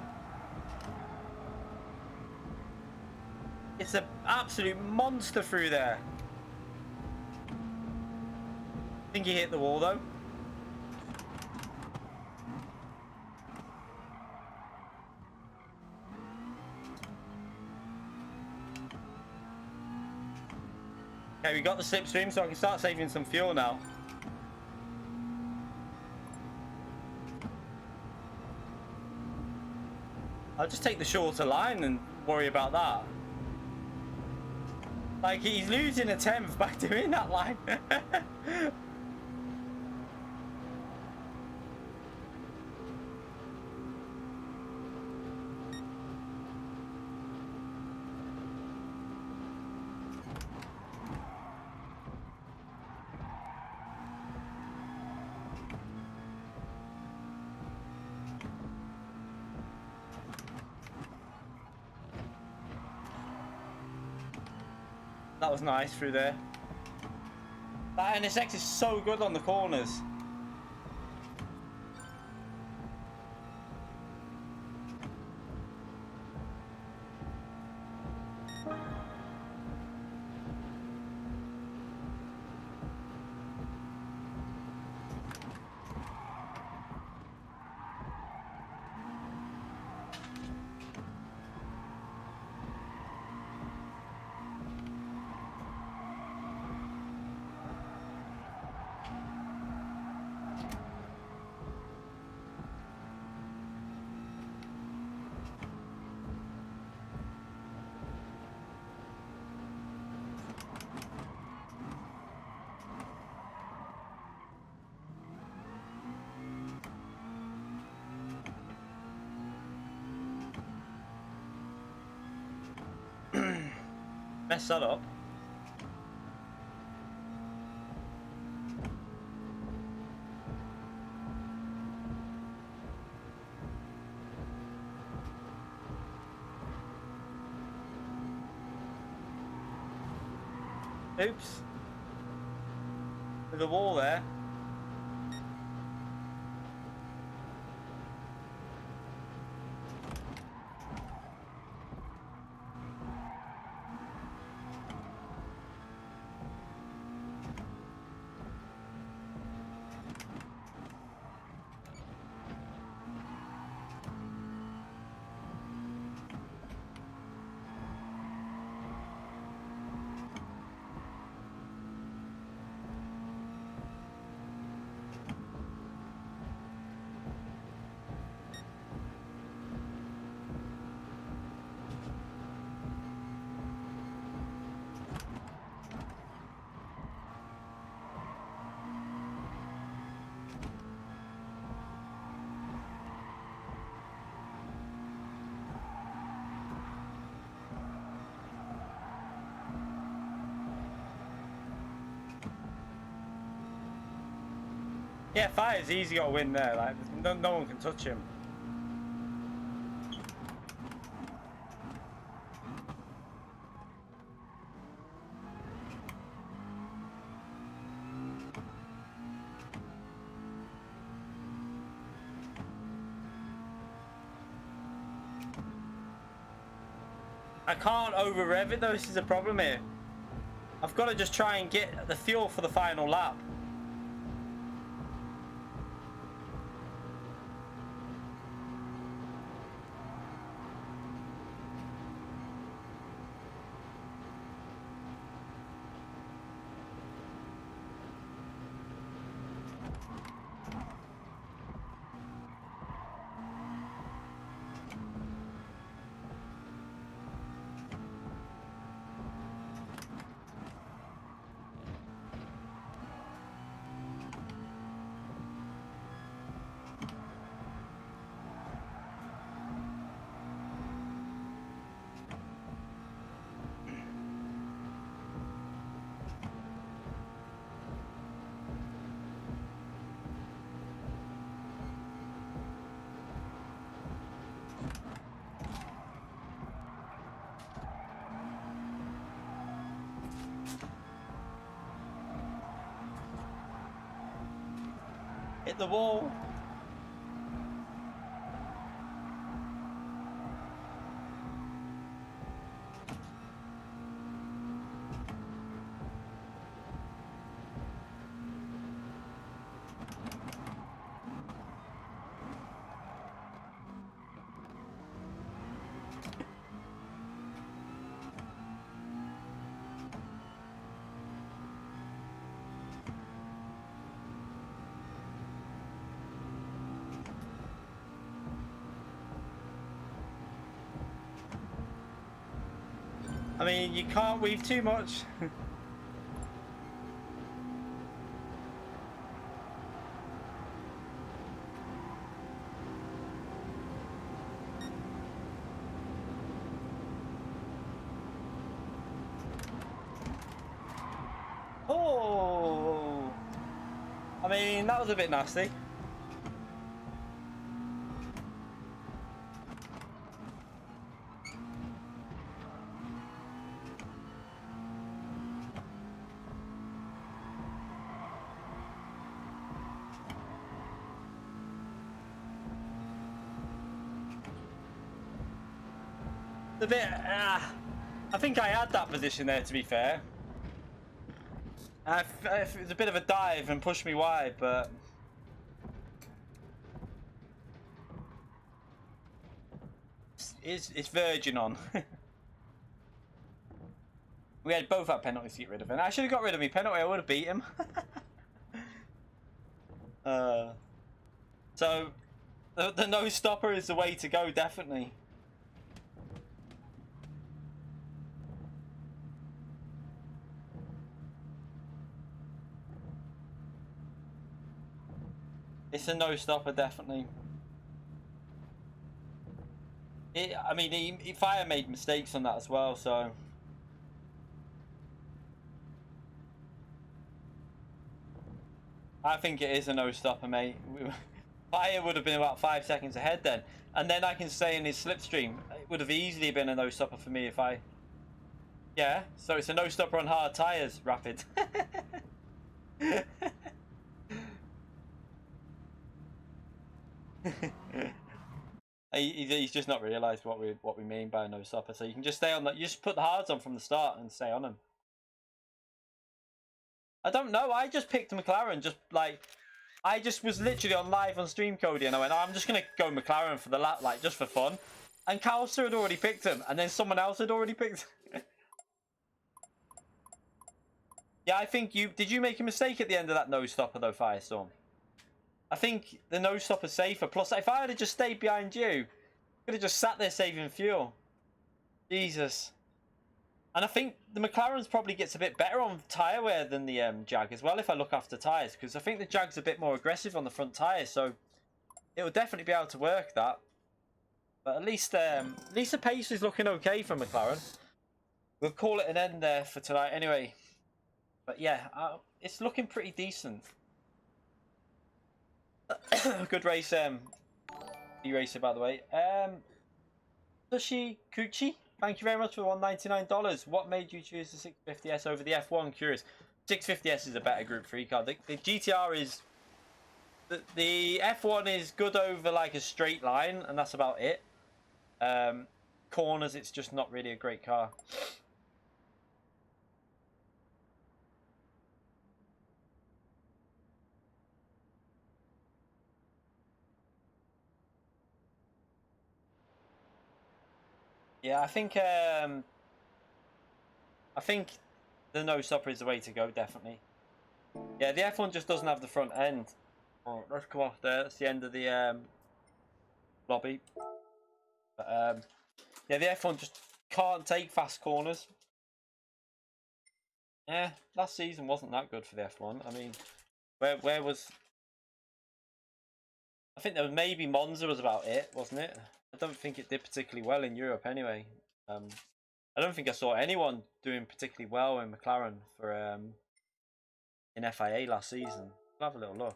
A: It's an absolute monster through there. I think he hit the wall though. Okay, we got the slipstream, so I can start saving some fuel now. I'll just take the shorter line and worry about that. Like, he's losing a 10th by doing that line. That was nice through there. That NSX is so good on the corners. Mess that up. Oops. With the wall there. Yeah, Fire's easy got to win there. Like, no one can touch him. I can't over rev it though. This is a problem here. I've got to just try and get the fuel for the final lap. Hit the wall. I mean, you can't weave too much. Oh, I mean, that was a bit nasty. A bit. I think I had that position there, to be fair. It was a bit of a dive and pushed me wide, but it's virgin on. We had both had penalties to get rid of him. I should have got rid of me penalty. I would have beat him. So the no stopper is the way to go, definitely. It's a no stopper, definitely. I mean, FIA made mistakes on that as well, so. I think it is a no stopper, mate. FIA would have been about 5 seconds ahead then. And then I can say in his slipstream, it would have easily been a no stopper for me if I. Yeah, so it's a no stopper on hard tyres, Rapid. He's just not realised what we mean by a no stopper. So you can just stay on that. You just put the hards on from the start and stay on them. I don't know. I just picked McLaren. I just was literally on live on Stream Cody, and I went, oh, I'm just gonna go McLaren for the lap, like just for fun. And Calster had already picked him, and then someone else had already picked. Yeah, I think did you make a mistake at the end of that no stopper though, Firestorm? I think the no stopper's safer. Plus, if I had just stayed behind you, could have just sat there saving fuel. Jesus. And I think the McLaren's probably gets a bit better on tyre wear than the Jag as well, if I look after tyres, because I think the Jag's a bit more aggressive on the front tyres, so it will definitely be able to work that. But at least the pace is looking okay for McLaren. We'll call it an end there for tonight anyway. But yeah, it's looking pretty decent. Good race, e-racer, by the way. Sushi Kuchi, thank you very much for $199. What made you choose the 650S over the F1? Curious. 650S is a better Group 3 car. The GTR is... The F1 is good over like a straight line, and that's about it. Corners, it's just not really a great car. Yeah, I think the no stopper is the way to go, definitely. Yeah, the F1 just doesn't have the front end. Oh, let's come off there. That's the end of the lobby. But yeah, the F1 just can't take fast corners. Yeah, last season wasn't that good for the F1. I mean, where was? I think there was maybe Monza was about it, wasn't it? I don't think it did particularly well in Europe anyway. I don't think I saw anyone doing particularly well in McLaren for in FIA last season. I'll have a little look,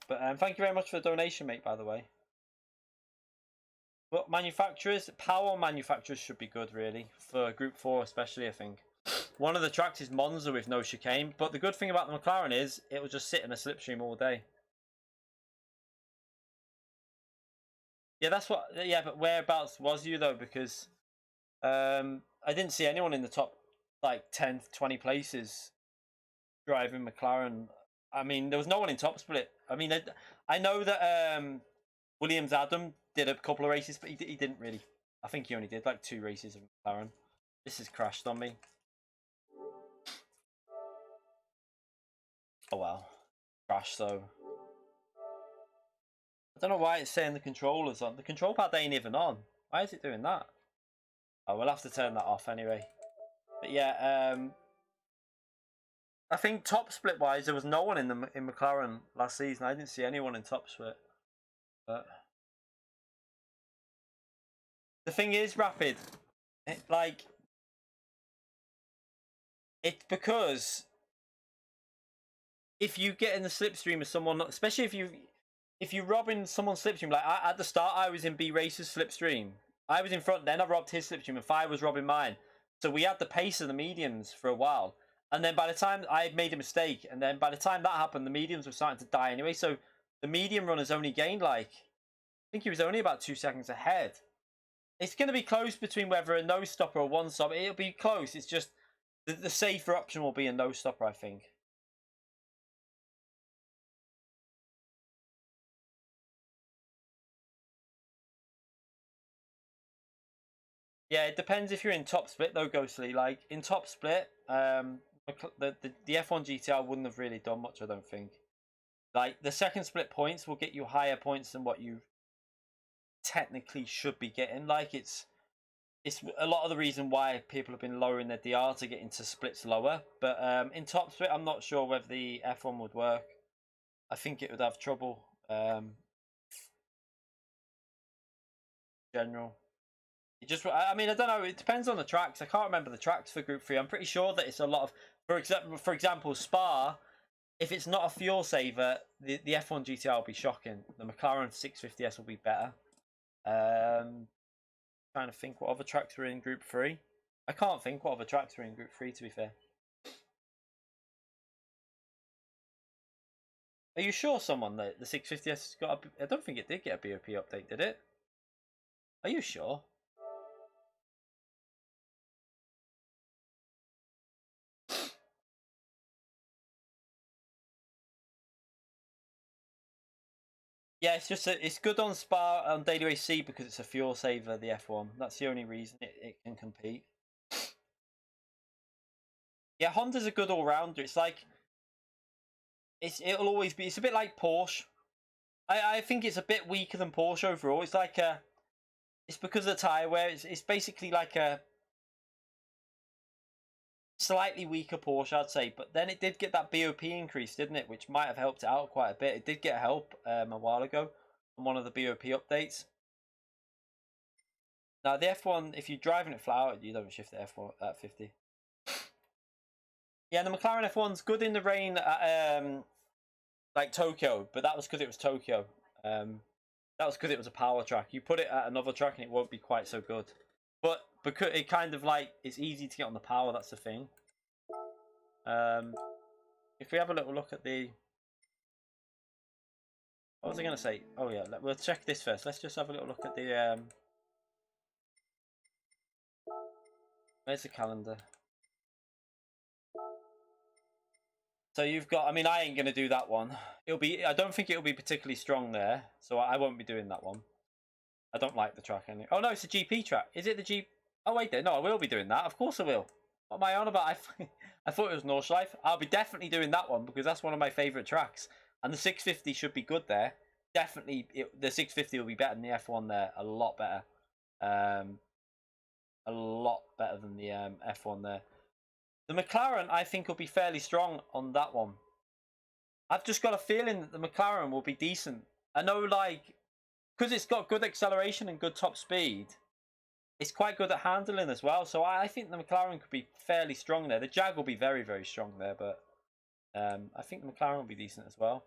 A: but thank you very much for the donation, mate. By the way, but power manufacturers should be good, really, for Group 4 especially. I think one of the tracks is Monza with no chicane, but the good thing about the McLaren is it will just sit in a slipstream all day. Yeah, that's what. Yeah, but whereabouts was you though? Because I didn't see anyone in the top like 10, 20 places driving McLaren. I mean, there was no one in top split. I mean, I know that Williams Adam did a couple of races, but he didn't really. I think he only did like 2 races of McLaren. This has crashed on me. Oh wow, crash though. I don't know why it's saying the controller's on. The control pad ain't even on. Why is it doing that? Oh, we'll have to turn that off anyway. But yeah, I think top split wise, there was no one in McLaren last season. I didn't see anyone in top split. But the thing is, Rapid, it's because if you get in the slipstream of someone, especially if you robbing someone's slipstream, like at the start I was in B Racer's slipstream. I was in front, then I robbed his slipstream, and Fire was robbing mine. So we had the pace of the mediums for a while. And then by the time I made a mistake, and then by the time that happened, the mediums were starting to die anyway. So the medium runners only gained I think he was only about 2 seconds ahead. It's going to be close between whether a no stopper or one stopper. It'll be close. It's just the safer option will be a no stopper, I think. Yeah, it depends if you're in top split though, Ghostly. Like in top split, the F1 GTR wouldn't have really done much, I don't think. Like the second split points will get you higher points than what you technically should be getting. Like it's a lot of the reason why people have been lowering their DR to get into splits lower. But in top split, I'm not sure whether the F1 would work. I think it would have trouble. General. I mean, I don't know. It depends on the tracks. I can't remember the tracks for Group 3. I'm pretty sure that it's a lot of, for example, Spa. If it's not a fuel saver, the F1 GTR will be shocking. The McLaren 650S will be better. Trying to think what other tracks were in Group 3. I can't think what other tracks were in Group 3, to be fair. Are you sure someone that the 650S got I don't think it did get a BOP update, did it? Are you sure? Yeah, it's just it's good on Spa on Daily Race C because it's a fuel saver. The F1. That's the only reason it can compete. Yeah, Honda's a good all rounder. It's like it'll always be. It's a bit like Porsche. I think it's a bit weaker than Porsche overall. It's like it's because of the tire wear. It's basically like a slightly weaker Porsche, I'd say. But then it did get that BOP increase, didn't it? Which might have helped it out quite a bit. It did get help a while ago on one of the BOP updates. Now the F1, if you're driving it flat out, you don't shift the F1 at 50. Yeah, the McLaren F1's good in the rain at like Tokyo, but that was because it was Tokyo. That was because it was a power track. You put it at another track and it won't be quite so good. But because it kind of like it's easy to get on the power, that's the thing. If we have a little look at the, what was I going to say? Oh yeah, we'll check this first. Let's just have a little look at the. Where's the calendar? So you've got. I mean, I ain't going to do that one. It'll be. I don't think it'll be particularly strong there, so I won't be doing that one. I don't like the track anyway. Oh no, it's a GP track. Is it the G? Oh wait, there. No, I will be doing that. Of course I will. What am I on about? I thought it was Nordschleife. I'll be definitely doing that one because that's one of my favourite tracks. And the 650 should be good there. Definitely, the 650 will be better than the F1 there. A lot better. A lot better than the F1 there. The McLaren, I think, will be fairly strong on that one. I've just got a feeling that the McLaren will be decent. I know, like, because it's got good acceleration and good top speed, it's quite good at handling as well. So I think the McLaren could be fairly strong there. The Jag will be very, very strong there, but I think the McLaren will be decent as well.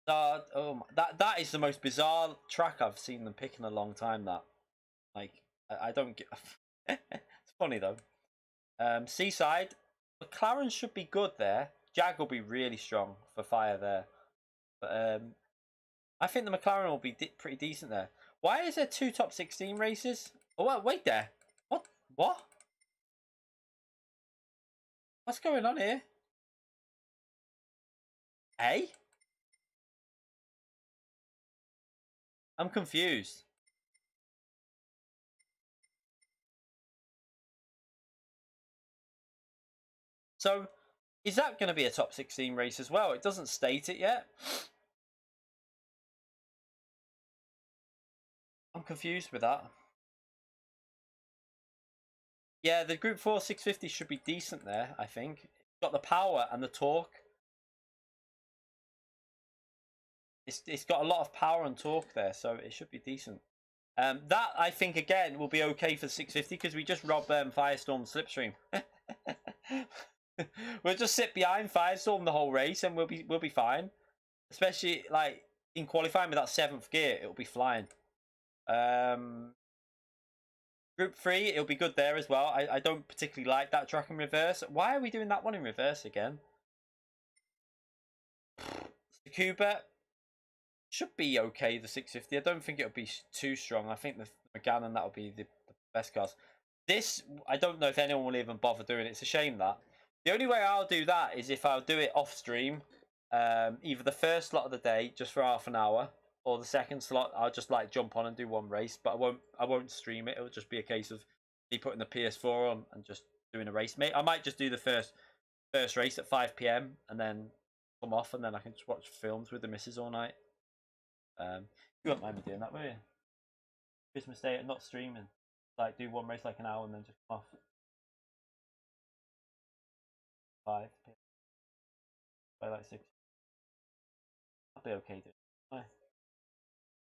A: That is the most bizarre track I've seen them pick in a long time. That, like, I don't get. It's funny though. Seaside, McLaren should be good there. Jag will be really strong for Fire there, but I think the McLaren will be pretty decent there. Why is there 2 top 16 races? Oh wait there. What? What? What's going on here? Hey? I'm confused. So, is that going to be a top 16 race as well? It doesn't state it yet. I'm confused with that. Yeah, the Group 4 650 should be decent there, I think. It's got the power and the torque. It's got a lot of power and torque there, so it should be decent. That, I think, again, will be okay for 650 because we just robbed Firestorm Slipstream. We'll just sit behind Firestorm the whole race and we'll be fine. Especially, like, in qualifying with that 7th gear, it'll be flying. Group 3, it'll be good there as well. I don't particularly like that track in reverse. Why are we doing that one in reverse again? Tsukuba should be okay, the 650. I don't think it'll be too strong. I think the McGann and that'll be the best cars. This, I don't know if anyone will even bother doing it. It's a shame that. The only way I'll do that is if I'll do it off stream. Either the first slot of the day, just for half an hour, or the second slot, I'll just like jump on and do one race. But I won't stream it. It'll just be a case of me putting the PS4 on and just doing a race. Mate, I might just do the first race at 5 PM and then come off, and then I can just watch films with the missus all night. You won't mind me doing that, will you? Christmas Day, not streaming. Like do one race like an hour and then just come off. 5 PM. By like 6. I'll be okay doing it.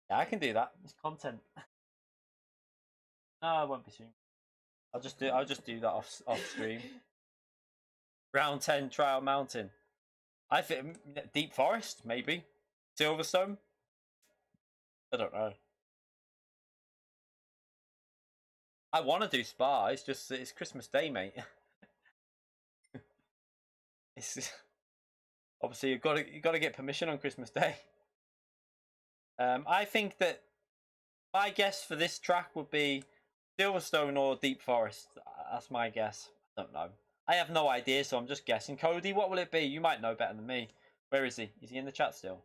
A: Yeah, I can do that. It's content. No, I won't be streaming. I'll just do that off stream. Round 10 Trial Mountain. I think Deep Forest, maybe. Silverstone. I don't know. I want to do Spa. It's Christmas Day, mate. It's obviously you got to get permission on Christmas Day. I think that my guess for this track would be Silverstone or Deep Forest. That's my guess. I don't know. I have no idea, so I'm just guessing. Cody, what will it be? You might know better than me. Where is he? Is he in the chat still?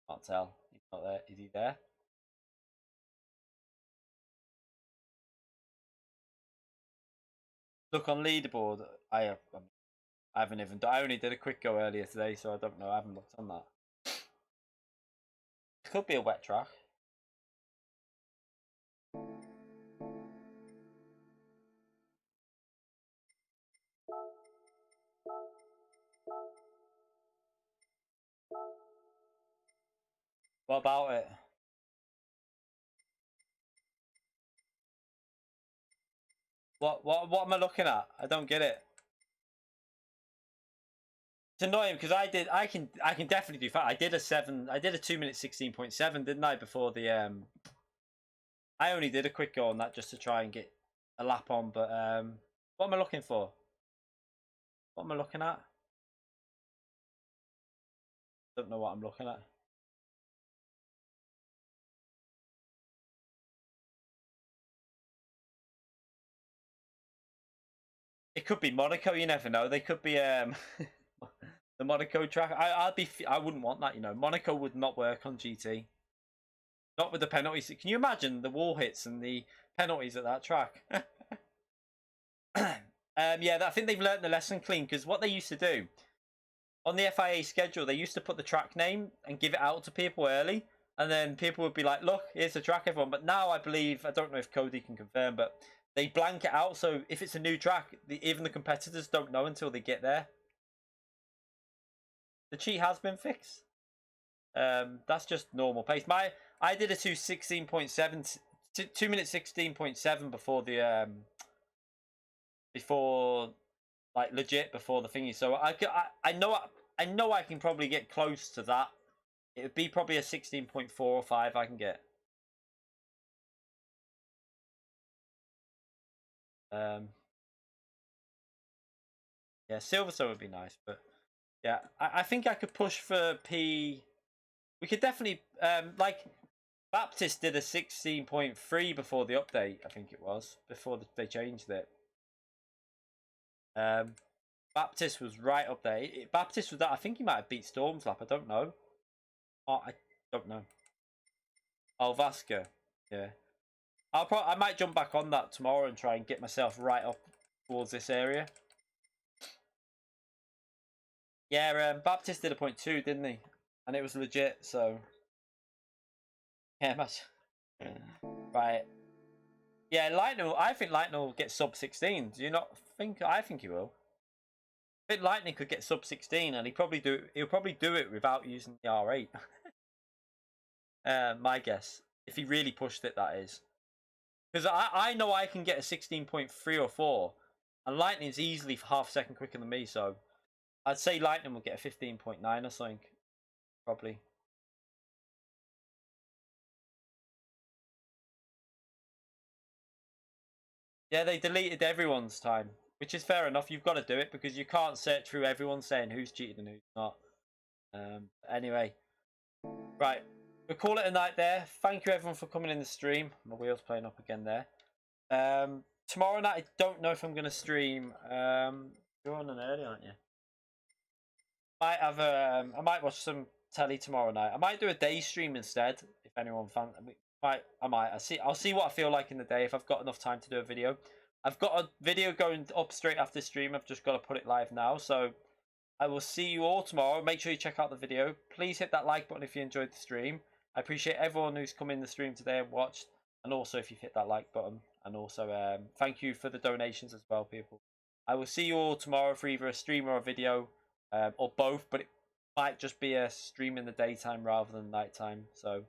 A: Can't tell. He's not there. Is he there? Look on leaderboard. I haven't even. I only did a quick go earlier today, so I don't know. I haven't looked on that. It could be a wet track. What about it? What am I looking at? I don't get it. It's annoying because I can definitely do fast. I did a 2-minute 16.7, didn't I, before the I only did a quick go on that just to try and get a lap on, but what am I looking for? What am I looking at? Don't know what I'm looking at. It could be Monaco, you never know. They could be the Monaco track. I wouldn't want that, you know. Monaco would not work on GT. Not with the penalties. Can you imagine the wall hits and the penalties at that track? Yeah, I think they've learned the lesson clean, because what they used to do on the FIA schedule, they used to put the track name and give it out to people early, and then people would be like, look, here's the track, everyone. But now I believe, I don't know if Cody can confirm, but they blank it out, so if it's a new track, even the competitors don't know until they get there. The cheat has been fixed. That's just normal pace. I did a 2-minute 16.7 before the before like legit before the thingy. So I know I can probably get close to that. It would be probably a 16.4 or 5 I can get. Yeah, Silverstone would be nice, but yeah, I think I could push for P. We could definitely like Baptist did a 16.3 before the update. I think it was before they changed it. Baptist was right up there. Baptist was that. I think he might have beat Storm's lap. I don't know. Oh, I don't know. Oh, Vasca. Yeah. I might jump back on that tomorrow and try and get myself right up towards this area. Yeah, Baptist did a 0.2, didn't he? and it was legit. So yeah, much. Right. Yeah, Lightning. I think Lightning will get sub 16. Do you not think? I think he will. I think Lightning could get sub 16, and he'll probably do it without using the R8. My guess, if he really pushed it, that is. Because I know I can get a 16.3 or 4, and Lightning's easily half a second quicker than me, so I'd say Lightning will get a 15.9 or something, probably. Yeah, they deleted everyone's time, which is fair enough. You've got to do it because you can't search through everyone saying who's cheated and who's not. Anyway, right, we'll call it a night there. Thank you everyone for coming in the stream. My wheel's playing up again there. Tomorrow night, I don't know if I'm going to stream. You're on an early, aren't you? Might have I might watch some telly tomorrow night. I might do a day stream instead. If anyone I might. I'll see what I feel like in the day if I've got enough time to do a video. I've got a video going up straight after stream. I've just got to put it live now. So I will see you all tomorrow. Make sure you check out the video. Please hit that like button if you enjoyed the stream. I appreciate everyone who's come in the stream today and watched, and also if you've hit that like button. And also thank you for the donations as well, people. I will see you all tomorrow for either a stream or a video, or both. But it might just be a stream in the daytime rather than nighttime. So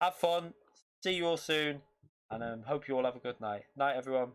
A: have fun. See you all soon, and hope you all have a good night. Night, everyone.